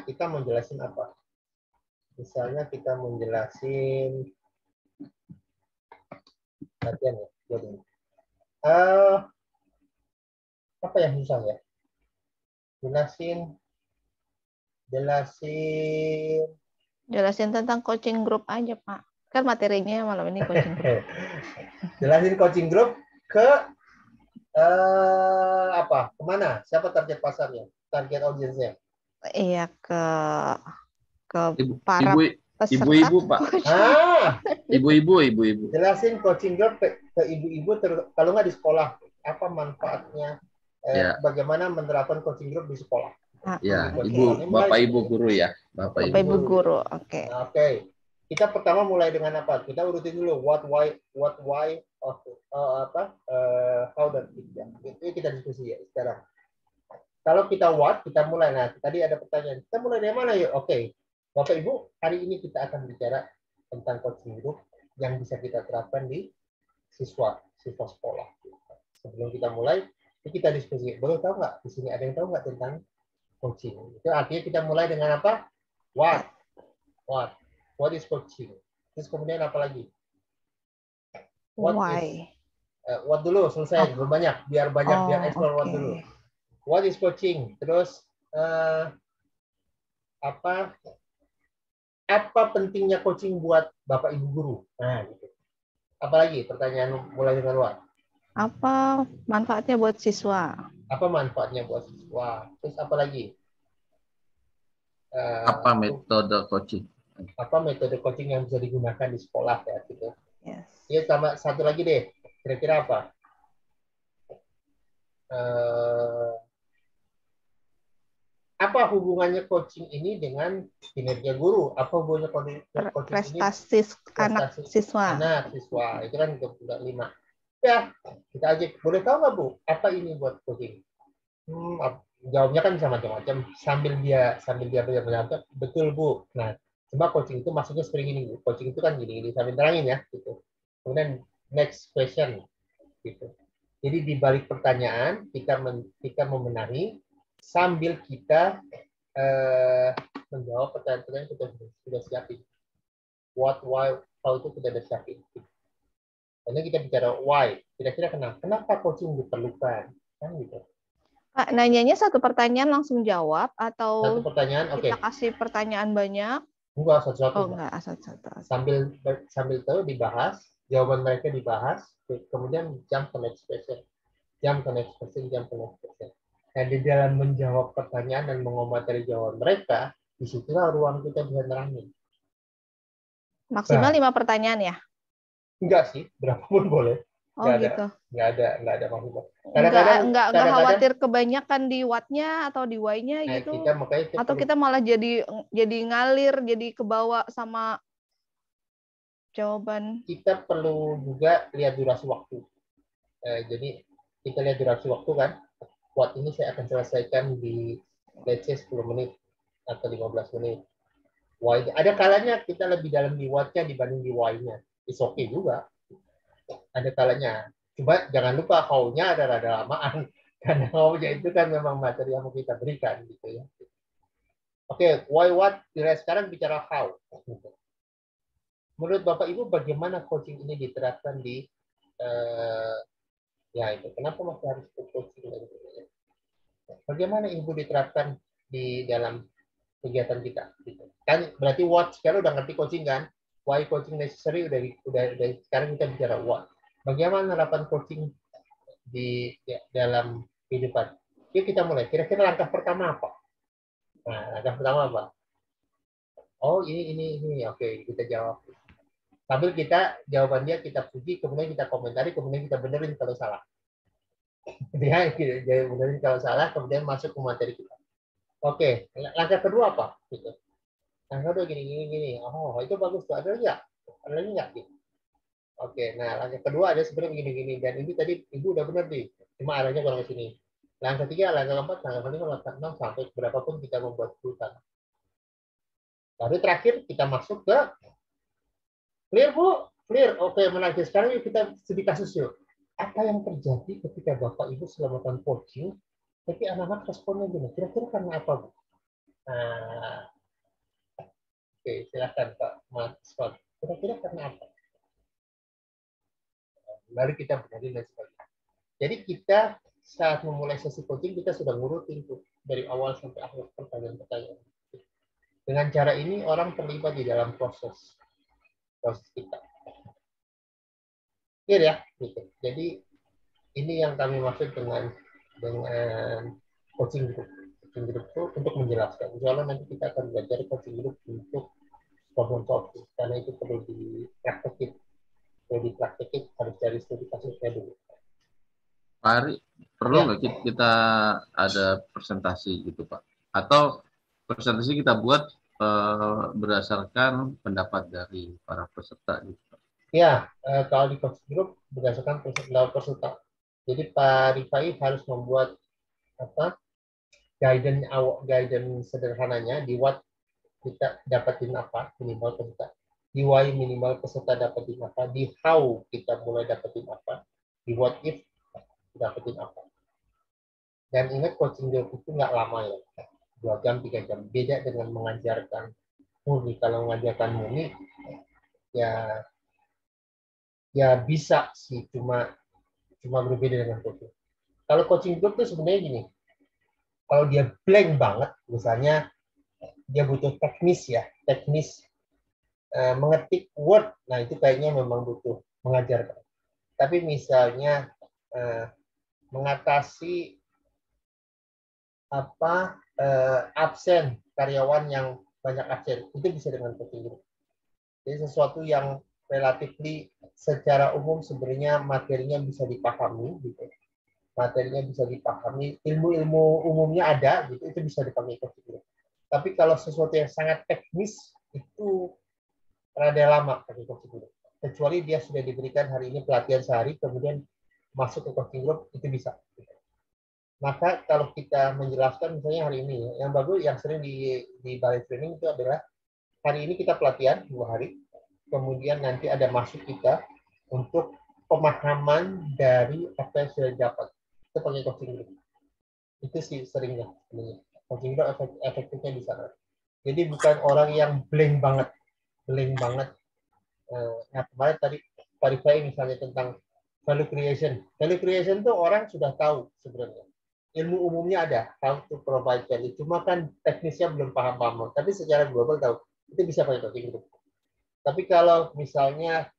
Kita mau jelasin apa? Misalnya kita mau jelasin latihan ya. Jadi, apa yang susah ya? Jelasin tentang coaching group aja Pak. Kan materinya malam ini coaching group. Jelasin coaching group ke apa? Kemana? Siapa target pasarnya? Target audiensnya? Iya, ke para peserta. Ibu-ibu Pak. Ibu-ibu. Jelasin coaching group ke ibu-ibu, kalau nggak di sekolah, apa manfaatnya? Bagaimana menerapkan coaching group di sekolah? Ya, Bapak Ibu guru ya. Bapak Ibu guru. Oke. Oke. Kita pertama mulai dengan apa? Kita urutin dulu what, why, how, dan ya. Itu kita diskusi ya sekarang. Kalau kita what, kita mulai. Nah, tadi ada pertanyaan. Kita mulai dari mana yuk? Oke. Bapak Ibu, hari ini kita akan bicara tentang coaching group yang bisa kita terapkan di siswa sekolah. Sebelum kita mulai, kita diskusi. Boleh tahu nggak? Di sini ada yang tahu nggak tentang coaching? Itu artinya kita mulai dengan apa? What is coaching? Terus kemudian apa lagi? Why? What dulu selesai, belum banyak, biar explore what dulu. What is coaching? Terus apa pentingnya coaching buat Bapak Ibu guru? Nah, gitu. Apalagi pertanyaan mulai dengan what? Apa manfaatnya buat siswa? Apa manfaatnya buat siswa? Terus apa lagi? Apa metode coaching? Apa metode coaching yang bisa digunakan di sekolah ya gitu. Yes. Ya, sama satu lagi deh. Kira-kira apa? Apa hubungannya coaching ini dengan kinerja guru? Apa hubungannya coaching prestasi anak siswa? Anak siswa itu kan udah 5. Ya, kita aja boleh tahu nggak Bu? Apa ini buat coaching? jawabnya kan bisa macam-macam sambil dia benar-benar betul Bu. Nah, coba coaching itu maksudnya seperti ini Bu. Coaching itu kan gini sambil terangin ya gitu. Kemudian next question gitu. Jadi di balik pertanyaan kita membenahi sambil kita menjawab pertanyaan-pertanyaan yang kita sudah siapin. What, why, how itu kita sudah siapin. Karena kita bicara why, kira-kira kenapa coaching diperlukan, kan gitu. Kak, nanyanya satu pertanyaan langsung jawab atau Satu pertanyaan, oke. kita kasih pertanyaan banyak? Enggak, satu-satu. Oh, enggak, satu-satu. Sambil tahu dibahas, jawaban mereka dibahas, kemudian jump ke next question. Jump ke next question. Nah, di dalam menjawab pertanyaan dan mengomentari jawaban mereka, disitulah ruang kita bisa nerangin. Maksimal 5 pertanyaan ya? Enggak sih, berapapun boleh. Oh gitu. Enggak ada maksudnya. Enggak khawatir kebanyakan di what-nya atau di why-nya gitu. Atau kita malah jadi ngalir, jadi kebawa sama jawaban. Kita perlu juga lihat durasi waktu. Jadi kita lihat durasi waktu kan. What ini saya akan selesaikan di let's say 10 menit atau 15 menit. Why, ada kalanya kita lebih dalam di what-nya dibanding di why-nya. It's okay juga. Ada kalanya. Coba jangan lupa how-nya ada rada lamaan. Karena how-nya itu kan memang materi yang mau kita berikan gitu ya. Oke, why, what, sekarang bicara how. Menurut Bapak Ibu bagaimana coaching ini diterapkan di ya itu kenapa masih harus coaching? Bagaimana Ibu diterapkan di dalam kegiatan kita? Gitu. Kan berarti what sekarang udah ngerti coaching kan? Why coaching necessary udah sekarang kita bicara what. Bagaimana menerapkan coaching di dalam kehidupan? Yuk kita mulai. Kira-kira langkah pertama apa? Nah, langkah pertama apa? Oh ini. Oke, kita jawab. Sambil kita jawaban dia kita puji, kemudian kita komentari, kemudian kita benerin kalau salah. Dia benerin kalau salah, kemudian masuk ke materi kita. Oke, langkah kedua apa? Gitu. Langkah kedua gini. Oh, itu bagus tuh. Ada nggak? Ada lagi nggak? Gitu. Oke, nah langkah kedua ada sebenarnya gini. Dan ini tadi Ibu udah bener nih. Cuma arahnya kurang ke sini. Langkah ketiga, langkah keempat, langkah kelima, langkah enam, sampai berapapun kita membuat keputusan. Lalu terakhir kita masuk ke clear Bu, clear. Oke, menarik. Sekarang yuk kita studi kasus yuk. Apa yang terjadi ketika Bapak Ibu selama melakukan coaching, tapi anak-anak responnya gini. Kira-kira karena apa Bu? Nah, oke, silakan Pak Mas Scott. Kira-kira karena apa? Mari kita benarin dan sebagainya. Jadi kita saat memulai sesi coaching kita sudah ngurutin tuh dari awal sampai akhir pertanyaan-pertanyaan. Dengan cara ini orang terlibat di dalam proses kita. Clear ya, gitu. Jadi ini yang kami maksud dengan coaching group. Coaching group itu untuk menjelaskan. Insya Allah nanti kita akan belajar coaching group untuk problem solving karena itu perlu dipraktekin. Harus dari studi kasusnya dulu. Pak Ari, perlu nggak kita ada presentasi gitu Pak? Atau presentasi kita buat berdasarkan pendapat dari para peserta gitu Pak? Ya, kalau di coaching group berdasarkan pendapat peserta. Jadi Pak Rifai harus membuat guidance sederhananya di what kita dapatin apa minimal peserta. Di why minimal peserta dapetin apa, di how kita mulai dapetin apa, di what if dapetin apa. Dan ingat coaching group itu nggak lama ya, 2 jam, 3 jam. Beda dengan mengajarkan murni. Kalau mengajarkan murni, ya bisa sih, cuma berbeda dengan coaching. Kalau coaching group itu sebenarnya gini, kalau dia blank banget, misalnya dia butuh teknis mengetik word, nah itu kayaknya memang butuh mengajarkan. Tapi misalnya mengatasi absen karyawan yang banyak absen, itu bisa dengan coaching group. Jadi sesuatu yang relatifly secara umum sebenarnya materinya bisa dipahami, gitu. Materinya bisa dipahami, ilmu-ilmu umumnya ada, gitu, itu bisa dipakai coaching group. Tapi kalau sesuatu yang sangat teknis itu rada lama pakai coaching group. Kecuali dia sudah diberikan hari ini pelatihan sehari, kemudian masuk ke coaching group, itu bisa. Maka kalau kita menjelaskan misalnya hari ini, yang bagus, yang sering di balai training itu adalah hari ini kita pelatihan 2 hari, kemudian nanti ada masuk kita untuk pemahaman dari apa yang sudah dapat. Itu pakai coaching group. Itu sih seringnya. Coaching group efektifnya di sana. Jadi bukan orang yang blank banget. Nah, kemarin tadi verify misalnya tentang value creation. Value creation tuh orang sudah tahu sebenarnya. Ilmu umumnya ada, how to provide value. Cuma kan teknisnya belum paham-paham. Tapi secara global tahu. Itu bisa pakai coaching group. Tapi kalau misalnya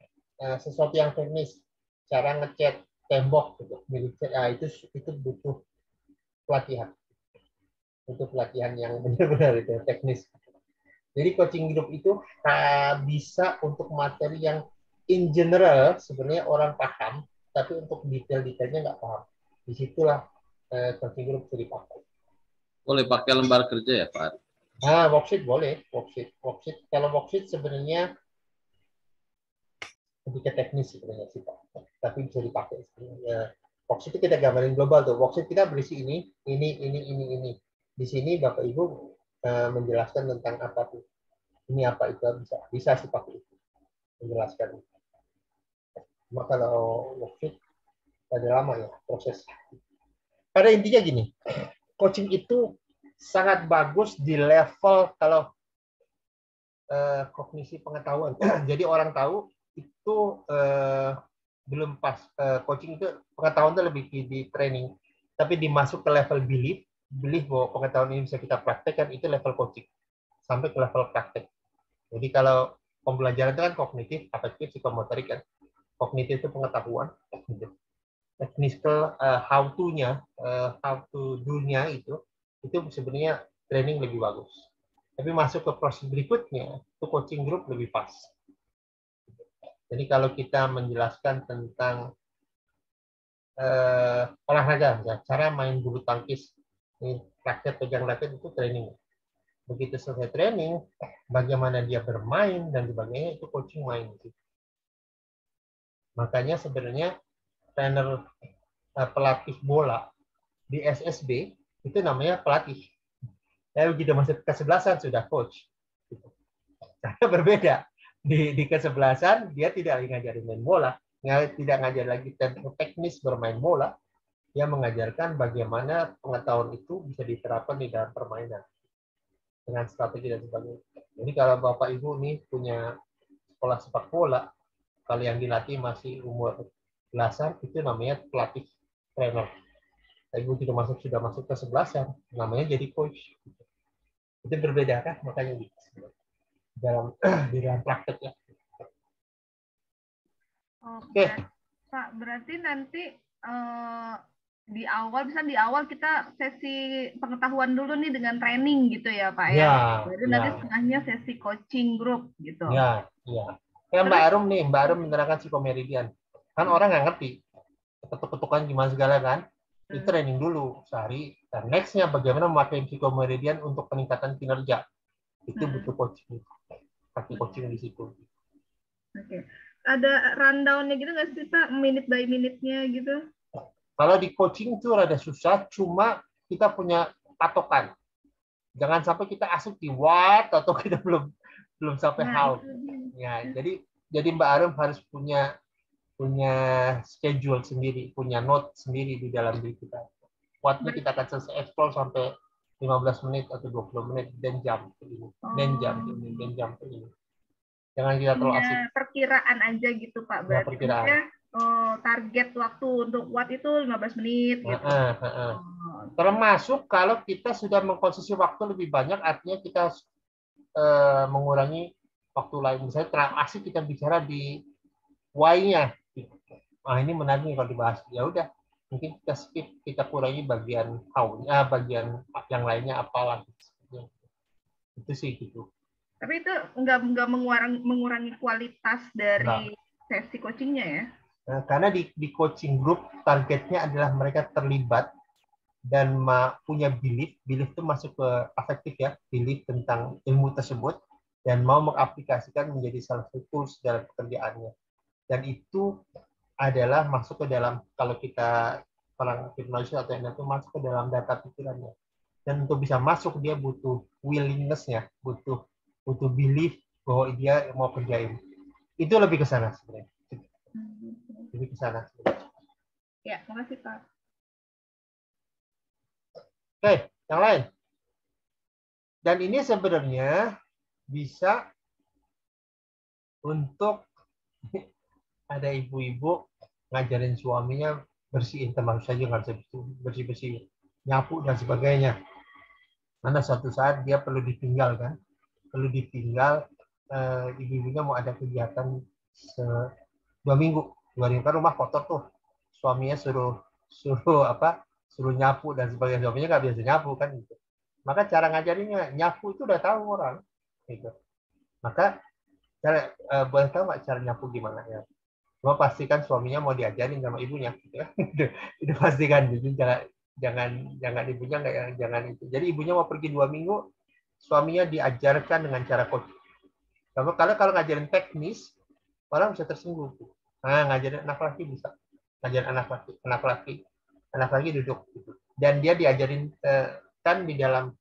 sesuatu yang teknis, cara ngecat tembok gitu, itu butuh pelatihan. Itu pelatihan yang benar-benar itu teknis. Jadi coaching group itu bisa untuk materi yang in general sebenarnya orang paham, tapi untuk detail-detailnya nggak paham. Disitulah coaching group bisa dipakai. Boleh pakai lembar kerja ya Pak? Worksheet boleh. Worksheet. Kalau worksheet sebenarnya lebih ke teknis sebenarnya sih Pak. Tapi bisa dipakai sebenarnya. Worksheet itu kita gambarin global tuh. Worksheet kita berisi ini. Di sini Bapak Ibu menjelaskan tentang apa tuh. Ini apa itu bisa sih pakai itu. Menjelaskan. Cuma kalau worksheet ada lama ya proses. Pada intinya gini, coaching itu sangat bagus di level kalau kognisi pengetahuan. Jadi orang tahu itu belum pas. Coaching itu pengetahuan itu lebih di training, tapi dimasuk ke level belief bahwa pengetahuan ini bisa kita praktekkan, itu level coaching sampai ke level praktek. Jadi kalau pembelajaran itu kan kognitif, afektif, psikomotorik kan. Kognitif itu pengetahuan, technical how to do-nya itu sebenarnya training lebih bagus. Tapi masuk ke proses berikutnya, itu coaching group lebih pas. Jadi kalau kita menjelaskan tentang olahraga, cara main bulu tangkis, raket, pegang raket itu training. Begitu selesai training, bagaimana dia bermain dan sebagainya, itu coaching main. Makanya sebenarnya trainer pelatih bola di SSB itu namanya pelatih. Begitu masuk ke kesebelasan sudah coach. Karena berbeda. Di kesebelasan dia tidak lagi ngajarin main bola, tidak ngajar lagi teknis bermain bola. Dia mengajarkan bagaimana pengetahuan itu bisa diterapkan di dalam permainan dengan strategi dan sebagainya. Jadi kalau Bapak Ibu nih punya sekolah sepak bola, kalau yang dilatih masih umur belasan, itu namanya pelatih trainer. Ibu sudah masuk ke sebelasan, namanya jadi coach. Itu berbeda kan, makanya gitu. Di dalam praktek ya. Oke. Pak, berarti nanti di awal kita sesi pengetahuan dulu nih dengan training gitu ya Pak ya. Baru nanti setengahnya sesi coaching group gitu. Ya. Kayak Mbak Arum menerangkan psikomeridian. Kan orang nggak ngerti. Ketuk-ketukan gimana segala kan. Itu training dulu sehari. Dan next-nya bagaimana memakai psikomeridian untuk peningkatan kinerja. Itu butuh coaching. Pakai coaching di situ. Oke. Ada rundown-nya gitu nggak sih Pak? Minute by minute-nya gitu? Kalau di coaching itu rada susah, cuma kita punya patokan. Jangan sampai kita asik di what atau kita belum sampai how. Ya, jadi Mbak Arum harus punya schedule sendiri, punya note sendiri di dalam diri kita. What-nya kita akan selesai explore sampai 15 menit atau 20 menit dan jam ke ini. Dan jam ke ini. Jangan kita terlalu asik. Perkiraan aja gitu Pak. Berarti perkiraan. Target waktu untuk what itu 15 menit gitu. Termasuk kalau kita sudah mengkonsumsi waktu lebih banyak, artinya kita mengurangi waktu lain. Misalnya terlalu asik kita bicara di why-nya. Ini menarik nih kalau dibahas. Ya udah, mungkin kita skip, kita kurangi bagian how-nya, bagian yang lainnya apalah. Itu sih gitu. Tapi itu nggak mengurangi kualitas dari sesi coachingnya ya? Karena di coaching group targetnya adalah mereka terlibat dan punya belief itu masuk ke afektif ya, belief tentang ilmu tersebut dan mau mengaplikasikan menjadi salah satu tools dalam pekerjaannya. Dan itu adalah masuk ke dalam, kalau kita seorang hipnosis atau NLP itu masuk ke dalam data pikirannya. Dan untuk bisa masuk dia butuh willingness-nya, butuh belief bahwa dia mau kerjain. Itu lebih ke sana sebenarnya. Lebih ke sana. Ya, makasih Pak. Oke, yang lain. Dan ini sebenarnya bisa untuk ada ibu-ibu ngajarin suaminya bersihin, termasuk saja nggak bisa bersih-bersih, nyapu dan sebagainya. Karena suatu saat dia perlu ditinggal kan, ibu-ibunya mau ada kegiatan 2 minggu kan rumah kotor tuh, suaminya suruh nyapu dan sebagainya, suaminya nggak biasa nyapu kan gitu. Maka cara ngajarinnya nyapu itu udah tahu orang gitu. Maka boleh tahu nggak cara nyapu gimana ya? Cuma pastikan suaminya mau diajarin sama ibunya gitu ya. Itu pastikan, jadi jangan ibunya nggak, jangan itu. Jadi ibunya mau pergi 2 minggu, suaminya diajarkan dengan cara coaching. Kalau ngajarin teknis, orang bisa tersinggung. Nah, ngajarin anak laki bisa. Ngajarin anak laki duduk. Gitu. Dan dia diajarin kan di dalam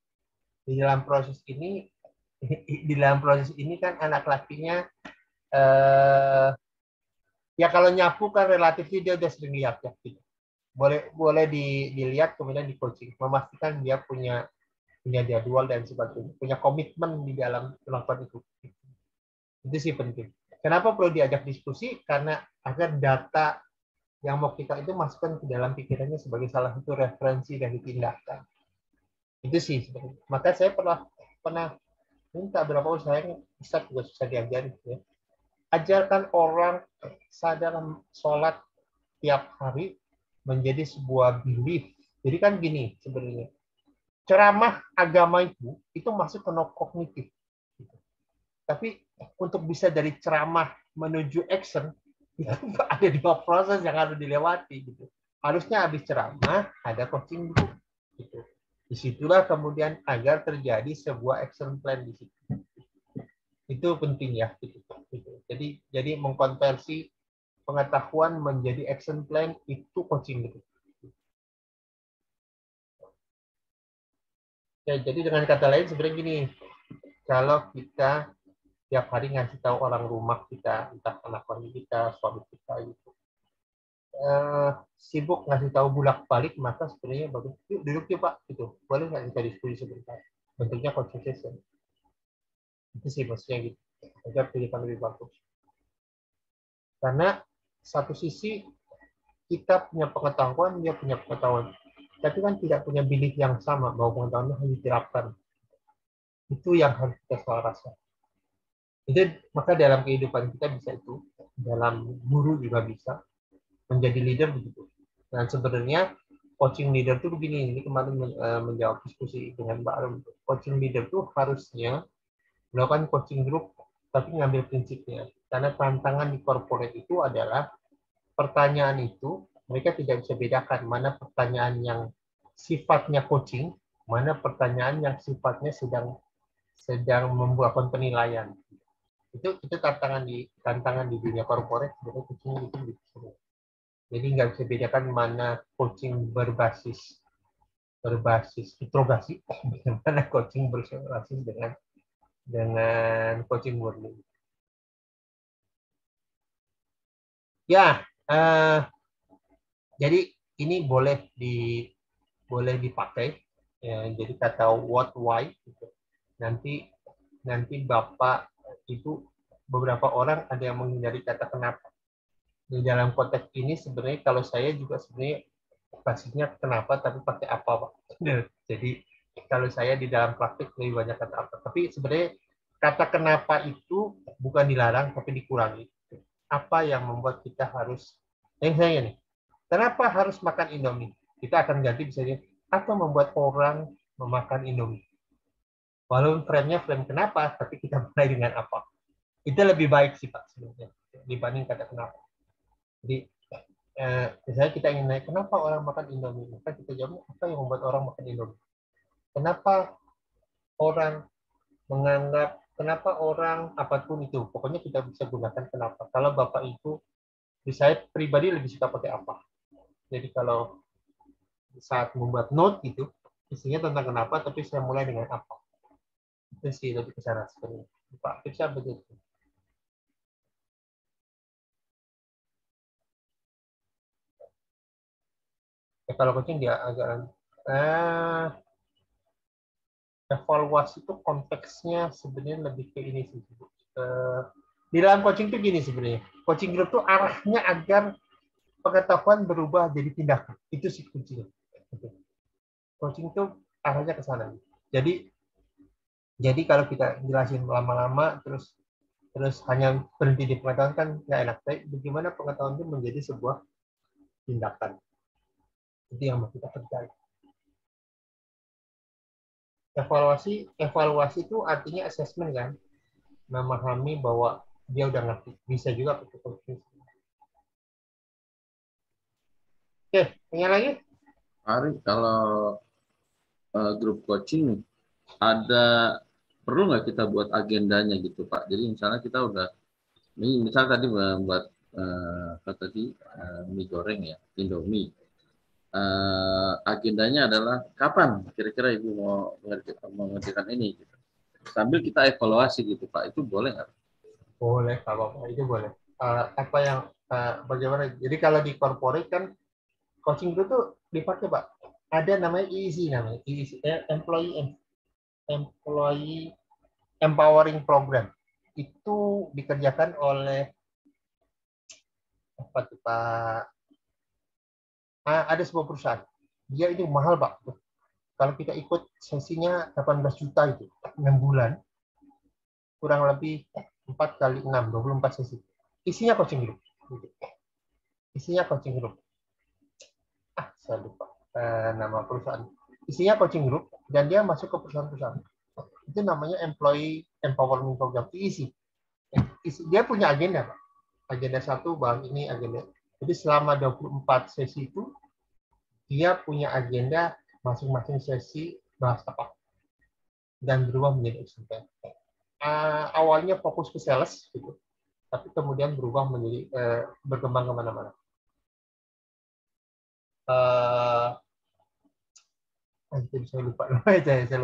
proses ini, kan anak lakinya ya kalau nyapu kan relatif dia udah sering lihat ya. Gitu. Boleh dilihat kemudian di coaching, memastikan dia punya jadwal dan sebagainya, punya komitmen di dalam melakukan itu. Itu sih penting. Kenapa perlu diajak diskusi? Karena agar data yang mau kita itu masukkan ke dalam pikirannya sebagai salah satu referensi dari tindakan. Itu sih sebenarnya. Maka saya pernah minta berapa saya Ustaz juga susah diajarin. Ya. Ajarkan orang sadar sholat tiap hari menjadi sebuah belief. Jadi kan gini sebenarnya. Ceramah agama itu masuk ke kognitif. Tapi untuk bisa dari ceramah menuju action, ya, ada 2 proses yang harus dilewati. Gitu. Harusnya habis ceramah ada coaching group. Gitu. Disitulah kemudian agar terjadi sebuah action plan di situ. Itu penting ya. Gitu. Jadi mengkonversi pengetahuan menjadi action plan itu coaching group. Ya, jadi dengan kata lain sebenarnya gini, kalau kita tiap hari ngasih tahu orang rumah kita, entah anak kita, suami kita gitu, sibuk ngasih tahu bolak-balik, maka sebenarnya bagus. Yuk duduk yuk Pak, gitu. Boleh nggak kita diskusi sebentar? Bentuknya coaching session. Itu sih maksudnya gitu. Agar pilihan lebih bagus. Karena satu sisi kita punya pengetahuan, dia punya pengetahuan. Tapi kan tidak punya belief yang sama bahwa pengetahuannya harus diterapkan. Itu yang harus kita selarasakan. Itu maka dalam kehidupan kita bisa itu, dalam guru juga bisa, menjadi leader begitu. Dan sebenarnya coaching leader itu begini, ini kemarin menjawab diskusi dengan Mbak Arum. Coaching leader itu harusnya melakukan coaching group, tapi ngambil prinsipnya. Karena tantangan di corporate itu adalah pertanyaan itu mereka tidak bisa bedakan mana pertanyaan yang sifatnya coaching, mana pertanyaan yang sifatnya sedang membuahkan penilaian. Itu tantangan di dunia corporate sebenarnya coaching itu gitu. Jadi nggak bisa bedakan mana coaching berbasis interogasi, mana coaching berbasis dengan coaching murni. Ya, jadi ini boleh dipakai. Ya, jadi kata what, why. Gitu. Nanti Bapak Ibu beberapa orang ada yang menghindari kata kenapa. Di dalam konteks ini sebenarnya kalau saya juga sebenarnya basisnya kenapa tapi pakai apa Pak. Jadi kalau saya di dalam praktik lebih banyak kata apa. Tapi sebenarnya kata kenapa itu bukan dilarang tapi dikurangi. Apa yang membuat kita harus, yang saya nih, kenapa harus makan Indomie? Kita akan ganti misalnya, apa membuat orang memakan Indomie? Walaupun frame-nya frame kenapa, tapi kita mulai dengan apa. Itu lebih baik sih Pak sebenarnya dibanding kata kenapa. Jadi misalnya kita ingin naik, kenapa orang makan Indomie? Maka kita jawab, apa yang membuat orang makan Indomie? Kenapa orang menganggap, kenapa orang apapun itu, pokoknya kita bisa gunakan kenapa. Kalau Bapak Ibu, saya pribadi lebih suka pakai apa. Jadi kalau saat membuat note gitu, isinya tentang kenapa, tapi saya mulai dengan apa. Itu sih lebih ke sana sebenarnya. Pak, bisa begitu. Ya, kalau coaching dia agak evaluasi itu konteksnya sebenarnya lebih ke ini sih. Di dalam coaching itu gini sebenarnya. Coaching group itu arahnya agar pengetahuan berubah jadi tindakan. Itu sih kuncinya. Coaching itu arahnya ke sana. Jadi kalau kita jelasin lama-lama terus hanya berhenti di pengetahuan kan nggak enak. Tapi bagaimana pengetahuan itu menjadi sebuah tindakan. Itu yang mau kita kerjain. Evaluasi itu artinya assessment kan, memahami bahwa dia udah ngerti. Bisa juga pakai coaching. Oke, yang lagi? Ari, kalau grup coaching ada perlu nggak kita buat agendanya gitu Pak? Jadi misalnya kita udah, ini misalnya tadi membuat mie goreng ya, Indomie. Agendanya adalah kapan kira-kira Ibu mau mengerjakan ini gitu. Sambil kita evaluasi gitu Pak, itu boleh nggak? Boleh, apa-apa itu boleh. Apa yang bagaimana? Jadi kalau di corporate kan coaching itu tuh dipakai Pak. Ada namanya EEC namanya, EEC, Employee Empowering Program. Itu dikerjakan oleh apa tuh Pak? Ada sebuah perusahaan. Dia itu mahal Pak. Kalau kita ikut sesinya 18 juta itu 6 bulan, kurang lebih 4 kali 6, 24 sesi. Isinya coaching group. Isinya coaching group. Saya lupa nama perusahaan. Isinya coaching group dan dia masuk ke perusahaan-perusahaan. Itu namanya Employee Empowerment Program, EEC. Dia punya agenda, Pak. Agenda satu, bahas ini agenda. Jadi selama 24 sesi itu, dia punya agenda masing-masing sesi bahas apa. Dan berubah menjadi action plan. Awalnya fokus ke sales, gitu. Tapi kemudian berubah menjadi berkembang kemana-mana. Saya lupa.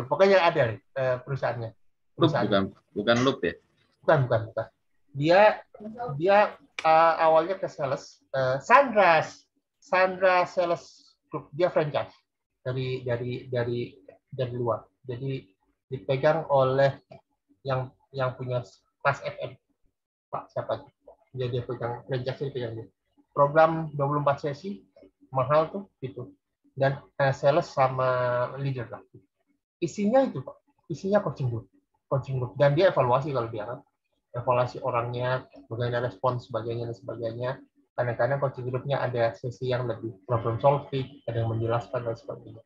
Pokoknya ada perusahaannya. Bukan loop ya? Bukan. Dia awalnya ke sales. Sandra Sales Group, dia franchise dari luar. Jadi dipegang oleh yang punya Pas FM. Pak siapa? Dia pegang franchise, dipegang dia. Program 24 sesi mahal tuh gitu. Dan sales sama leader lah. Isinya itu Pak. Isinya coaching group. Dan dia evaluasi kalau dia kan. Evaluasi orangnya, bagaimana respons, sebagainya dan sebagainya. Kadang-kadang coaching groupnya ada sesi yang lebih problem solving, ada yang menjelaskan dan sebagainya.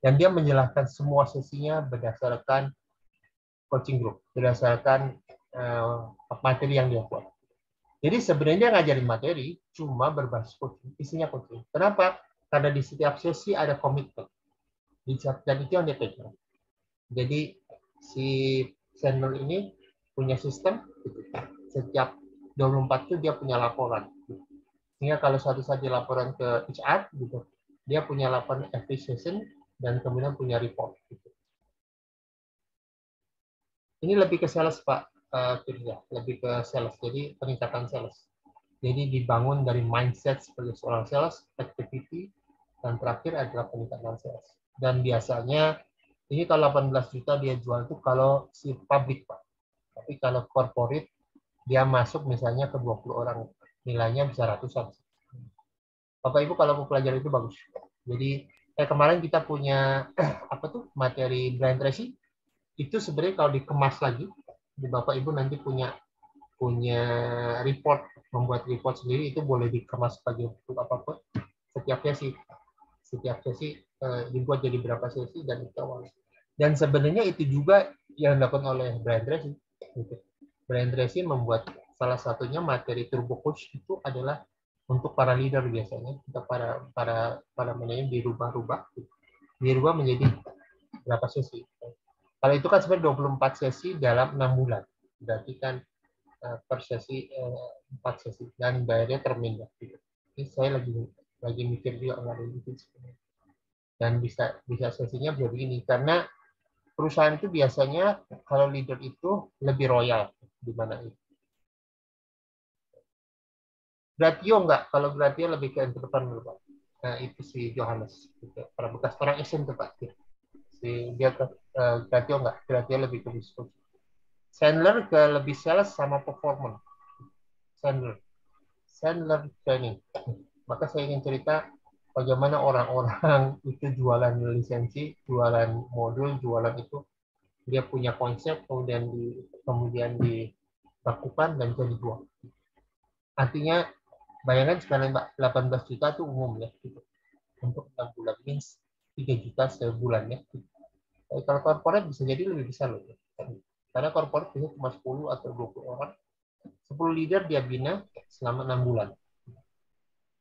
Dan dia menjelaskan semua sesinya berdasarkan coaching group, berdasarkan materi yang dia buat. Jadi sebenarnya dia ngajarin materi, cuma berbasis coaching, isinya coaching. Kenapa? Karena di setiap sesi ada komitmen. Dan itu yang dia pegang. Jadi si channel ini punya sistem, setiap 24 itu dia punya laporan. Sehingga kalau suatu saat dia laporan ke HR, gitu, dia punya laporan every session dan kemudian punya report. Gitu. Ini lebih ke sales Pak, lebih ke sales. Jadi peningkatan sales. Jadi dibangun dari mindset sebagai seorang sales, activity, dan terakhir adalah peningkatan sales. Dan biasanya ini kalau 18 juta dia jual itu kalau si public Pak. Tapi kalau corporate dia masuk misalnya ke 20 orang, nilainya bisa ratusan. Bapak Ibu kalau mau pelajari itu bagus. Jadi kemarin kita punya materi brand tracing, itu sebenarnya kalau dikemas lagi, di Bapak Ibu nanti punya report, membuat report sendiri, itu boleh dikemas sebagai bentuk apapun. Setiap sesi dibuat jadi berapa sesi dan itu awal. Dan sebenarnya itu juga yang dilakukan oleh brand tracing. Gitu. Brand tracing membuat salah satunya materi turbo coach itu adalah untuk para leader biasanya, untuk para manajer dirubah menjadi berapa sesi. Kalau itu kan sebenarnya 24 sesi dalam 6 bulan. Berarti kan per sesi 4 sesi dan bayarnya termin. Gitu. Ini saya lagi mikir juga nggak ada gitu. Dan bisa sesinya bisa begini, karena perusahaan itu biasanya kalau leader itu lebih royal di mana itu. Gratio enggak, kalau Gratio lebih ke entrepreneur, Pak. Nah, itu si Johannes, para bekas orang Asian tuh, Pak. Dia ke Gratio enggak, Gratio lebih ke bisnis. Sandler ke lebih sales sama performance. Sandler training. Maka saya ingin cerita bagaimana orang-orang itu jualan lisensi, jualan modul, jualan itu dia punya konsep, kemudian dilakukan dan jadi jual. Artinya bayangkan sekali Mbak, 18 juta itu umum ya gitu. Untuk 6 bulan means 3 juta sebulan ya. Gitu. Kalau corporate bisa jadi lebih besar loh. Karena corporate bisa cuma 10 atau 20 orang. 10 leader dia bina selama 6 bulan.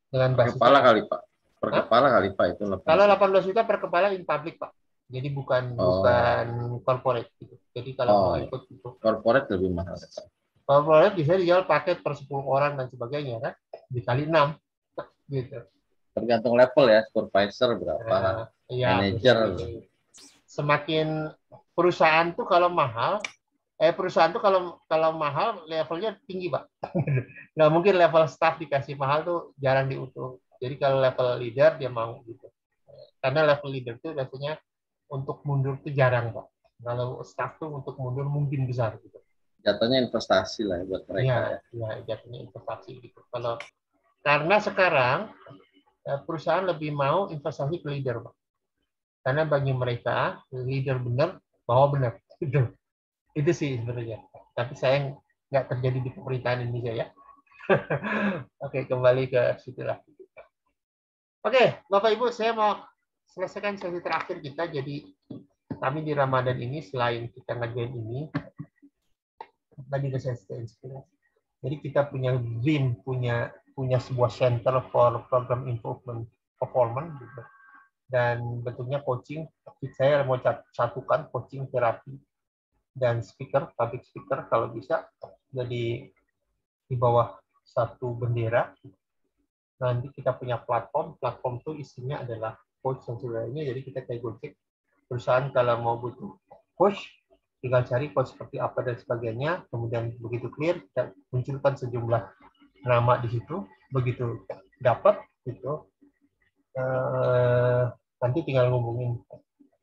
Dengan Per kepala kali Pak. Per Hah? kepala kali Pak itu. Kalau 18 juta per kepala in public Pak. Jadi bukan corporate gitu. Jadi kalau mau ikut itu. Corporate lebih mahal Pak. Corporate bisa dijual paket per 10 orang dan sebagainya kan. Dikali 6 gitu. Tergantung level ya, supervisor berapa, manajer. Semakin perusahaan tuh kalau mahal, perusahaan tuh kalau mahal levelnya tinggi Pak. Nggak mungkin level staff dikasih mahal tuh jarang diutuh. Jadi kalau level leader dia mau gitu. Karena level leader tuh biasanya untuk mundur tuh jarang Pak. Kalau staff tuh untuk mundur mungkin besar gitu. Jatuhnya investasi lah buat mereka ya jatuhnya investasi gitu. Karena sekarang perusahaan lebih mau investasi ke leader Pak. Karena bagi mereka leader benar bahwa benar itu sih sebenarnya. Tapi saya nggak terjadi di pemerintahan Indonesia ya. Oke, kembali ke situ lah. Oke, Bapak Ibu, saya mau selesaikan sesi terakhir kita. Jadi kami di Ramadan ini selain kita ngajuin ini, tadi udah saya inspirasi. Jadi kita punya BIM, punya sebuah center for program improvement performance gitu. Dan bentuknya coaching. Saya mau satukan coaching, terapi dan speaker, public speaker kalau bisa. Jadi di bawah satu bendera. Nanti kita punya platform itu isinya adalah coach dan sebagainya. Jadi kita kayak Gojek, perusahaan kalau mau butuh coach, tinggal cari coach seperti apa dan sebagainya. Kemudian begitu clear, kita munculkan sejumlah nama di situ. Begitu dapat, gitu, nanti tinggal ngubungin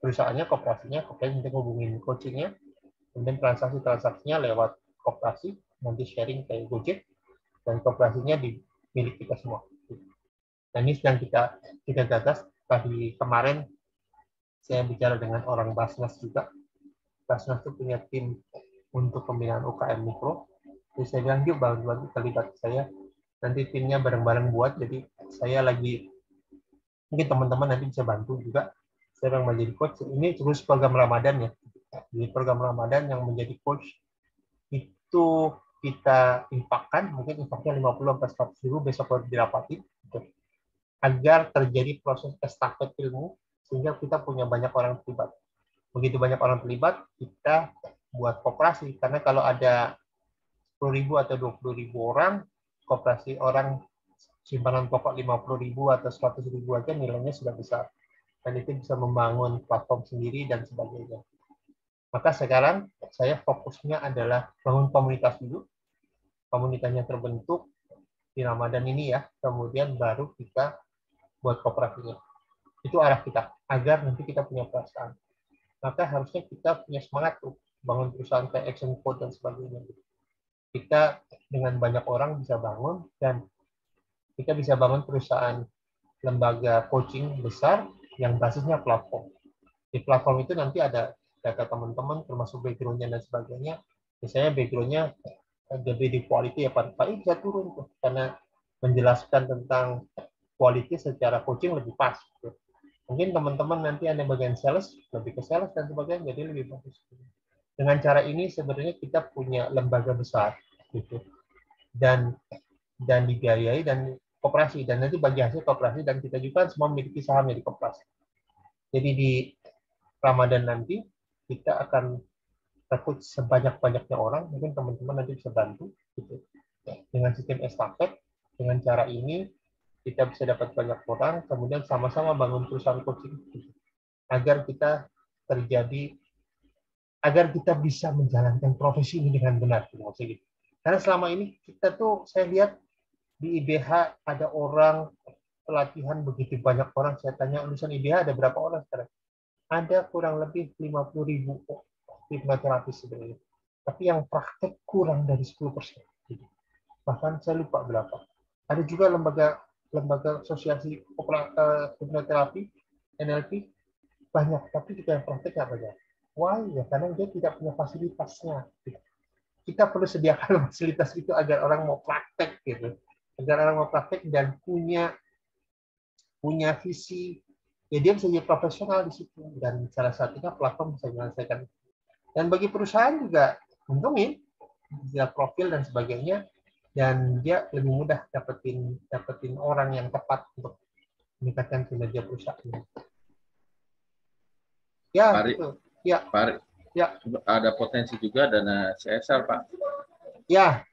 perusahaannya, kooperasinya minta ngubungin coachingnya, kemudian transaksinya lewat kooperasi, nanti sharing kayak Gojek, dan kooperasinya di milik kita semua. Nah, ini sedang kita gagas. Tadi kemarin saya bicara dengan orang Basnas juga. Basnas itu punya tim untuk pembinaan UKM mikro. Jadi saya bilang, yuk bantu terlibat saya. Nanti timnya bareng-bareng buat. Jadi saya lagi, mungkin teman-teman nanti bisa bantu juga. Saya yang menjadi coach. Ini terus program Ramadan ya. Jadi program Ramadan yang menjadi coach itu kita infakkan, mungkin infaknya 50-100 ribu besok harus dirapati. Agar terjadi proses estafet ilmu, sehingga kita punya banyak orang terlibat. Begitu banyak orang terlibat, kita buat koperasi. Karena kalau ada 10.000 atau 20.000 orang, koperasi orang simpanan pokok 50.000 atau 100.000 aja nilainya sudah besar. Dan itu bisa membangun platform sendiri dan sebagainya. Maka sekarang saya fokusnya adalah bangun komunitas dulu. Komunitasnya terbentuk di Ramadan ini ya, kemudian baru kita buat kooperasinya. Itu arah kita, agar nanti kita punya perasaan. Maka harusnya kita punya semangat tuh, bangun perusahaan kayak Action Code dan sebagainya. Kita dengan banyak orang bisa bangun, dan kita bisa bangun perusahaan lembaga coaching besar yang basisnya platform. Di platform itu nanti ada data teman-teman, termasuk background-nya dan sebagainya. Misalnya background-nya lebih di quality ya Pak, bisa turun tuh, karena menjelaskan tentang quality secara coaching lebih pas. Gitu. Mungkin teman-teman nanti ada bagian sales, lebih ke sales dan sebagainya, jadi lebih bagus. Dengan cara ini sebenarnya kita punya lembaga besar, gitu, dan dibiayai dan koperasi, dan nanti bagi hasil koperasi, dan kita juga semua memiliki sahamnya di koperasi. Jadi di Ramadan nanti kita akan rekrut sebanyak-banyaknya orang, mungkin teman-teman nanti bisa bantu, gitu, dengan sistem estafet. Dengan cara ini kita bisa dapat banyak orang, kemudian sama-sama bangun perusahaan coaching agar kita bisa menjalankan profesi ini dengan benar. Maksudnya gitu. Karena selama ini kita tuh, saya lihat di IBH ada orang pelatihan begitu banyak orang. Saya tanya, lulusan IBH ada berapa orang sekarang? Ada kurang lebih 50.000 hipnoterapis sebenarnya. Tapi yang praktek kurang dari 10%. Bahkan saya lupa berapa. Ada juga lembaga asosiasi hipnoterapi, NLP, banyak, tapi juga yang praktek nggak banyak. Why? Ya karena dia tidak punya fasilitasnya. Kita perlu sediakan fasilitas itu agar orang mau praktek gitu. Agar orang mau praktek dan punya visi, ya dia bisa jadi profesional di situ. Dan salah satunya platform bisa menyelesaikan. Dan bagi perusahaan juga untungin, dia profil dan sebagainya, dan dia lebih mudah dapetin orang yang tepat untuk meningkatkan kinerja perusahaan. Ya, Pak Ari, gitu. Ya. Pak Ari, Ya. ada potensi juga dana CSR, Pak. Ya,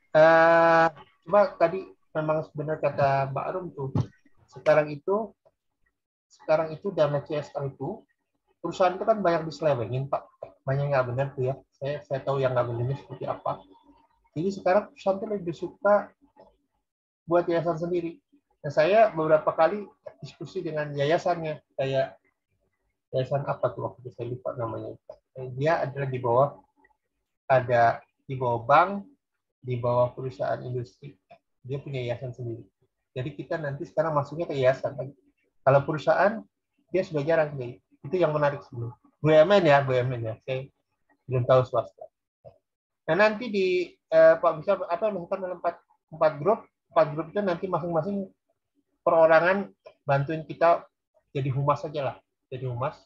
coba tadi memang benar kata Mbak Arum tuh. Sekarang itu dana CSR itu perusahaan itu kan banyak diselewengin, Pak. Banyak nggak benar tuh ya. Saya tahu yang nggak benernya seperti apa. Jadi sekarang perusahaan itu lebih suka buat yayasan sendiri. Nah, saya beberapa kali diskusi dengan yayasannya, kayak yayasan apa tuh waktu itu saya lupa namanya. Dia adalah di bawah bank, di bawah perusahaan industri. Dia punya yayasan sendiri. Jadi kita nanti sekarang masuknya ke yayasan. Kalau perusahaan dia sudah jarang, itu yang menarik sebenarnya. BUMN ya. Saya belum tahu swasta. Nah nanti di Pak bisa misalkan dalam 4 grup itu nanti masing-masing perorangan bantuin kita jadi humas saja lah. Jadi humas.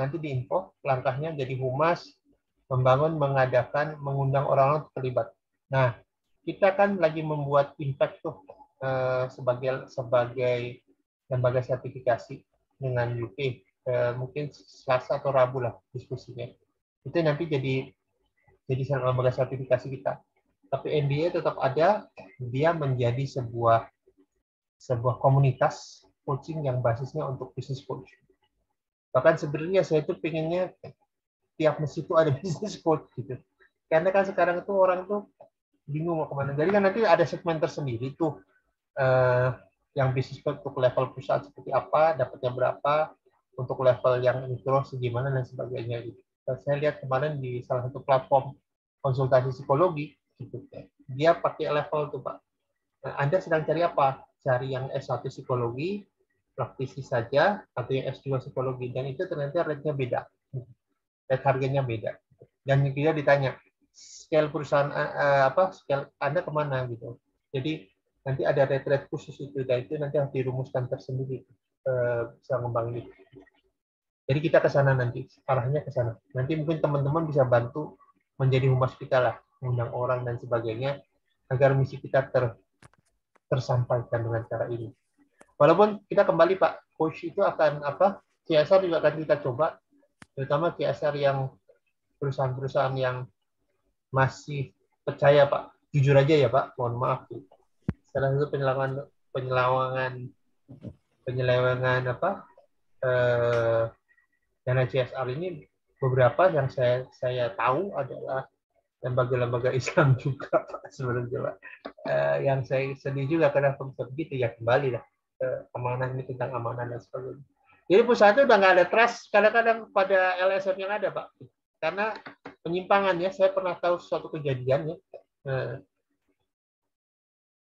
Nanti di info langkahnya jadi humas, mengundang orang-orang terlibat. Nah, kita kan lagi membuat impact tuh sebagai lembaga sertifikasi dengan UK. Mungkin Selasa atau Rabu lah diskusinya. Itu nanti jadi lembaga sertifikasi kita. Tapi MBA tetap ada, dia menjadi sebuah komunitas coaching yang basisnya untuk business coach. Bahkan sebenarnya saya itu pengennya tiap masjid itu ada business coach gitu. Karena kan sekarang itu orang tuh bingung mau kemana. Jadi kan nanti ada segmen tersendiri tuh yang business coach untuk level perusahaan seperti apa, dapatnya berapa, untuk level yang mikro segimana dan sebagainya. Gitu. Saya lihat kemarin di salah satu platform konsultasi psikologi, gitu. Dia pakai level tuh Pak. Nah, Anda sedang cari apa? Cari yang S1 psikologi, praktisi saja, atau yang S2 psikologi, dan itu ternyata rate-nya beda. Rate harganya beda. Dan kita ditanya, scale perusahaan scale Anda kemana gitu. Jadi nanti ada rate khusus itu, dan itu nanti harus dirumuskan tersendiri bisa ngembangin itu. Jadi kita ke sana nanti, arahnya ke sana. Nanti mungkin teman-teman bisa bantu menjadi humas kita lah, mengundang orang dan sebagainya, agar misi kita tersampaikan dengan cara ini. Walaupun kita kembali Pak, coach itu akan CSR juga akan kita coba, terutama CSR yang perusahaan-perusahaan yang masih percaya Pak. Jujur aja ya Pak, mohon maaf. Salah satu penyelewengan dana CSR ini, beberapa yang saya tahu adalah lembaga-lembaga Islam juga Pak, sebenarnya Pak. Yang saya sedih juga kenapa bisa begitu, ya kembali lah amanah ini tentang amanah dan sebagainya. Jadi perusahaan itu udah nggak ada trust kadang-kadang pada LSM yang ada Pak, karena penyimpangan ya. Saya pernah tahu suatu kejadian ya,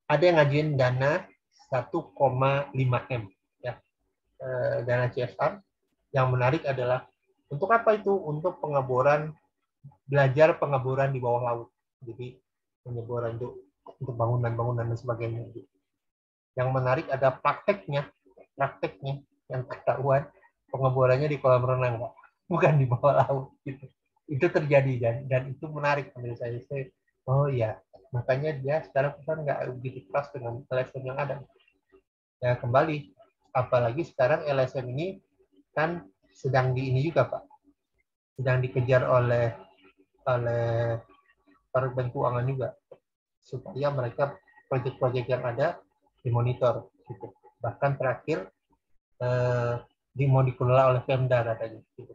ada yang ngajuin dana 1,5 M ya, dana CSR. Yang menarik adalah untuk apa itu? Untuk belajar pengeboran di bawah laut. Jadi pengeboran untuk bangunan-bangunan dan sebagainya. Yang menarik ada prakteknya yang ketahuan pengeborannya di kolam renang, Pak. Bukan di bawah laut gitu. Itu terjadi dan itu menarik menurut saya. Oh ya, makanya dia sekarang pesan nggak begitu keras dengan LSM yang ada. Ya kembali, apalagi sekarang LSM ini kan sedang juga Pak, sedang dikejar oleh para bank keuangan juga, supaya mereka proyek-proyek yang ada dimonitor gitu. Bahkan terakhir mau dikelola oleh Pemda katanya gitu.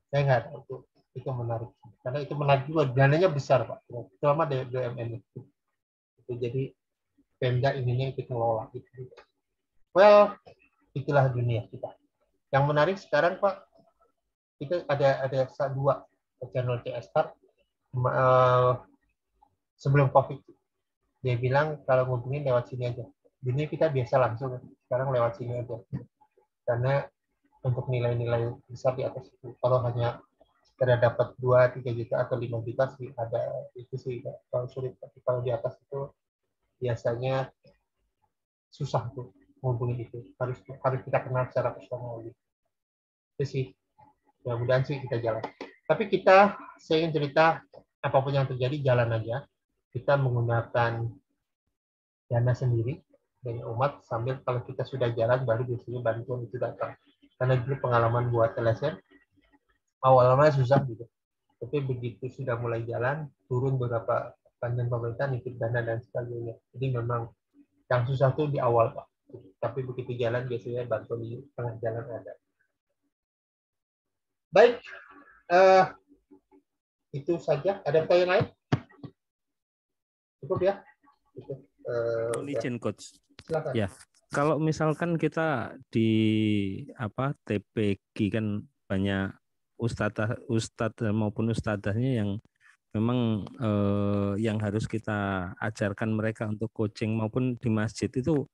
Saya nggak tahu itu menarik karena itu menarik juga, dananya besar Pak, terutama BUMN itu. Jadi Pemda ininya ikut mengelola gitu. Well, itulah dunia kita. Yang menarik sekarang Pak, kita ada dua channel CSR sebelum COVID. Dia bilang kalau ngubungin lewat sini aja. Dunia kita biasa langsung, sekarang lewat sini aja. Karena untuk nilai-nilai besar di atas itu, kalau hanya sekedar dapat 2-3 juta atau 5 juta sih ada itu sih kalau sulit. Tapi kalau di atas itu biasanya susah tuh ngubungin itu. Harus kita kenal secara personal gitu. Itu sih. Mudah-mudahan sih kita jalan. Tapi saya ingin cerita, apapun yang terjadi jalan aja. Kita menggunakan dana sendiri dari umat, sambil kalau kita sudah jalan baru biasanya bantuan itu datang. Karena dulu pengalaman buat LSM awalnya susah gitu, tapi begitu sudah mulai jalan, turun beberapa bantuan pemerintah, nitip dana dan sebagainya. Jadi memang yang susah tuh di awal Pak, tapi begitu jalan biasanya bantuan di tengah jalan ada. Baik, itu saja. Ada pertanyaan lain? Cukup ya? Cukup. Izin coach. Silakan. Ya, kalau misalkan kita di TPG kan banyak ustadz maupun ustadzahnya yang memang yang harus kita ajarkan mereka untuk coaching maupun di masjid itu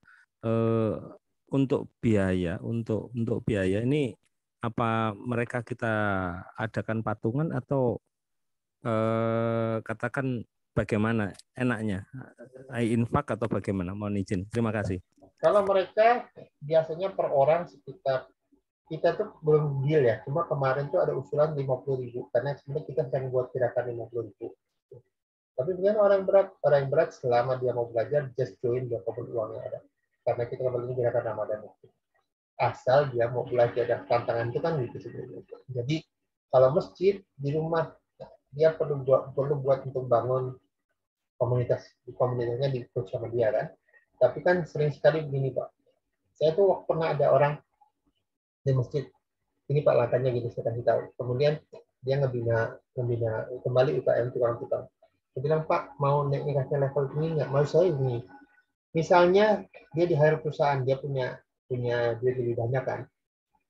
untuk biaya ini apa mereka kita adakan patungan atau katakan bagaimana enaknya, infak atau bagaimana? Mohon izin. Terima kasih. Kalau mereka biasanya per orang sekitar, kita tuh belum deal ya, cuma kemarin tuh ada usulan 50.000 karena sebenarnya kita sedang buat gerakan 50.000. Tapi dengan orang yang berat selama dia mau belajar just join berapapun uang yang ada. Karena kita kembali ini gerakan Ramadan. Asal dia mau belajar, dan tantangan itu kan gitu sebenarnya. Jadi kalau masjid di rumah dia perlu buat untuk bangun komunitasnya di coach sama dia kan. Tapi kan sering sekali begini Pak. Saya tuh pernah ada orang di masjid, ini Pak langkahnya gitu saya kasih tahu. Kemudian dia ngebina kembali UKM tukang-tukang. Dia bilang Pak mau naiknya level ini nggak? Mau saya ini. Misalnya dia di hire perusahaan, dia punya duit lebih banyak kan.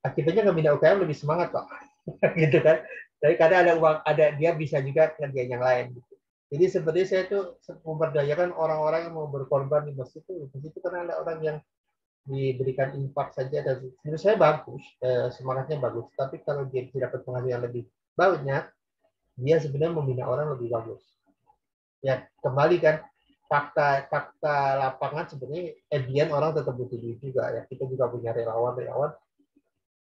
Akibatnya ngebina UKM lebih semangat Pak. Gitu kan. Jadi kadang ada uang, dia bisa juga ngerjain yang lain. Gitu. Jadi sebenarnya saya tuh memberdayakan orang-orang yang mau berkorban di masjid itu karena ada orang yang diberikan infak saja, dan menurut saya bagus, semangatnya bagus. Tapi kalau dia tidak dapat penghasilan lebih banyak, dia sebenarnya membina orang lebih bagus. Ya kembali kan fakta lapangan sebenarnya edian orang tetap butuh duit juga ya. Kita juga punya relawan.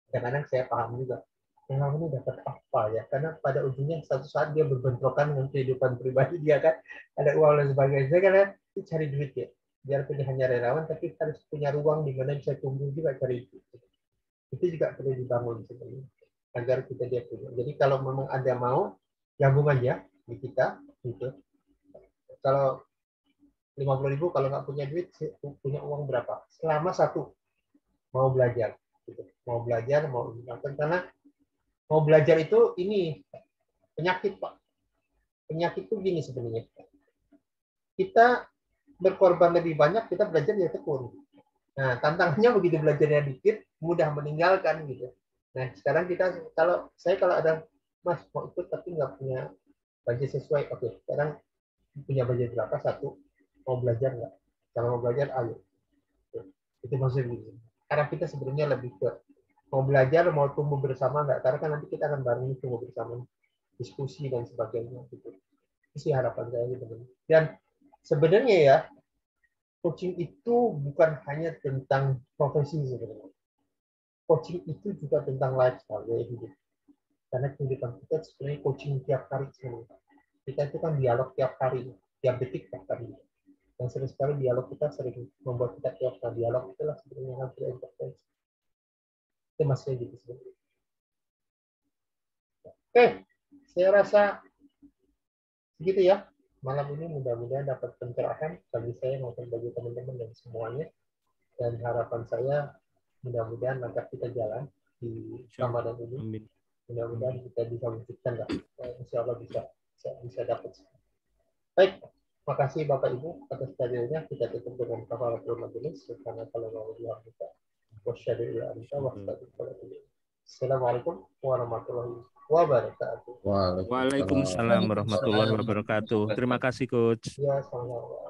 Kadang-kadang saya paham juga. Relawan ini dapat apa ya? Karena pada ujungnya satu saat dia berbentrokan dengan kehidupan pribadi dia kan. Ada uang dan sebagainya. Karena cari duit ya. Biarpun hanya relawan, tapi harus punya ruang di mana bisa tumbuh juga cari duit. Itu juga perlu dibangun sebenarnya. Agar kita dia punya. Jadi kalau memang ada mau, gabung aja di kita. Gitu. Kalau 50.000 kalau nggak punya duit, punya uang berapa? Selama satu mau belajar. Gitu. Mau belajar, mau karena mau belajar itu ini penyakit Pak. Penyakit itu gini sebenarnya. Kita berkorban lebih banyak, kita belajar ya tekun. Nah, tantangannya begitu belajarnya dikit, mudah meninggalkan gitu. Nah, sekarang kalau ada Mas mau ikut tapi nggak punya budget sesuai, oke. Sekarang punya budget berapa? Satu, mau belajar nggak? Kalau mau belajar, ayo. Itu maksudnya gitu. Karena kita sebenarnya lebih ke mau belajar, mau tumbuh bersama nggak? Karena kan nanti kita akan bareng tumbuh bersama, diskusi dan sebagainya gitu. Itu sih harapan saya gitu. Dan sebenarnya ya, coaching itu bukan hanya tentang profesi sebenarnya. Coaching itu juga tentang lifestyle gaya hidup. Karena kehidupan kita sebenarnya coaching tiap hari sebenarnya. Kita itu kan dialog tiap hari, tiap detik tiap hari. Dan sering sekali dialog kita sering membuat kita tiap kali dialog itulah sebenarnya yang harus intervensi. Itu masih gitu sebenarnya. Oke, saya rasa segitu ya. Malam ini mudah-mudahan dapat pencerahan bagi saya maupun bagi teman-teman dan semuanya. Dan harapan saya mudah-mudahan langkah kita jalan di Ramadan ini. Amin. Mudah-mudahan kita bisa wujudkan lah. Insya Allah bisa dapat. Baik, makasih Bapak Ibu atas hadirnya. Kita tutup dengan kafaratul majelis. Karena kalau mau kita Assalamualaikum warahmatullahi wabarakatuh. Waalaikumsalam warahmatullahi wabarakatuh. Terima kasih, Coach. Ya, sama-sama.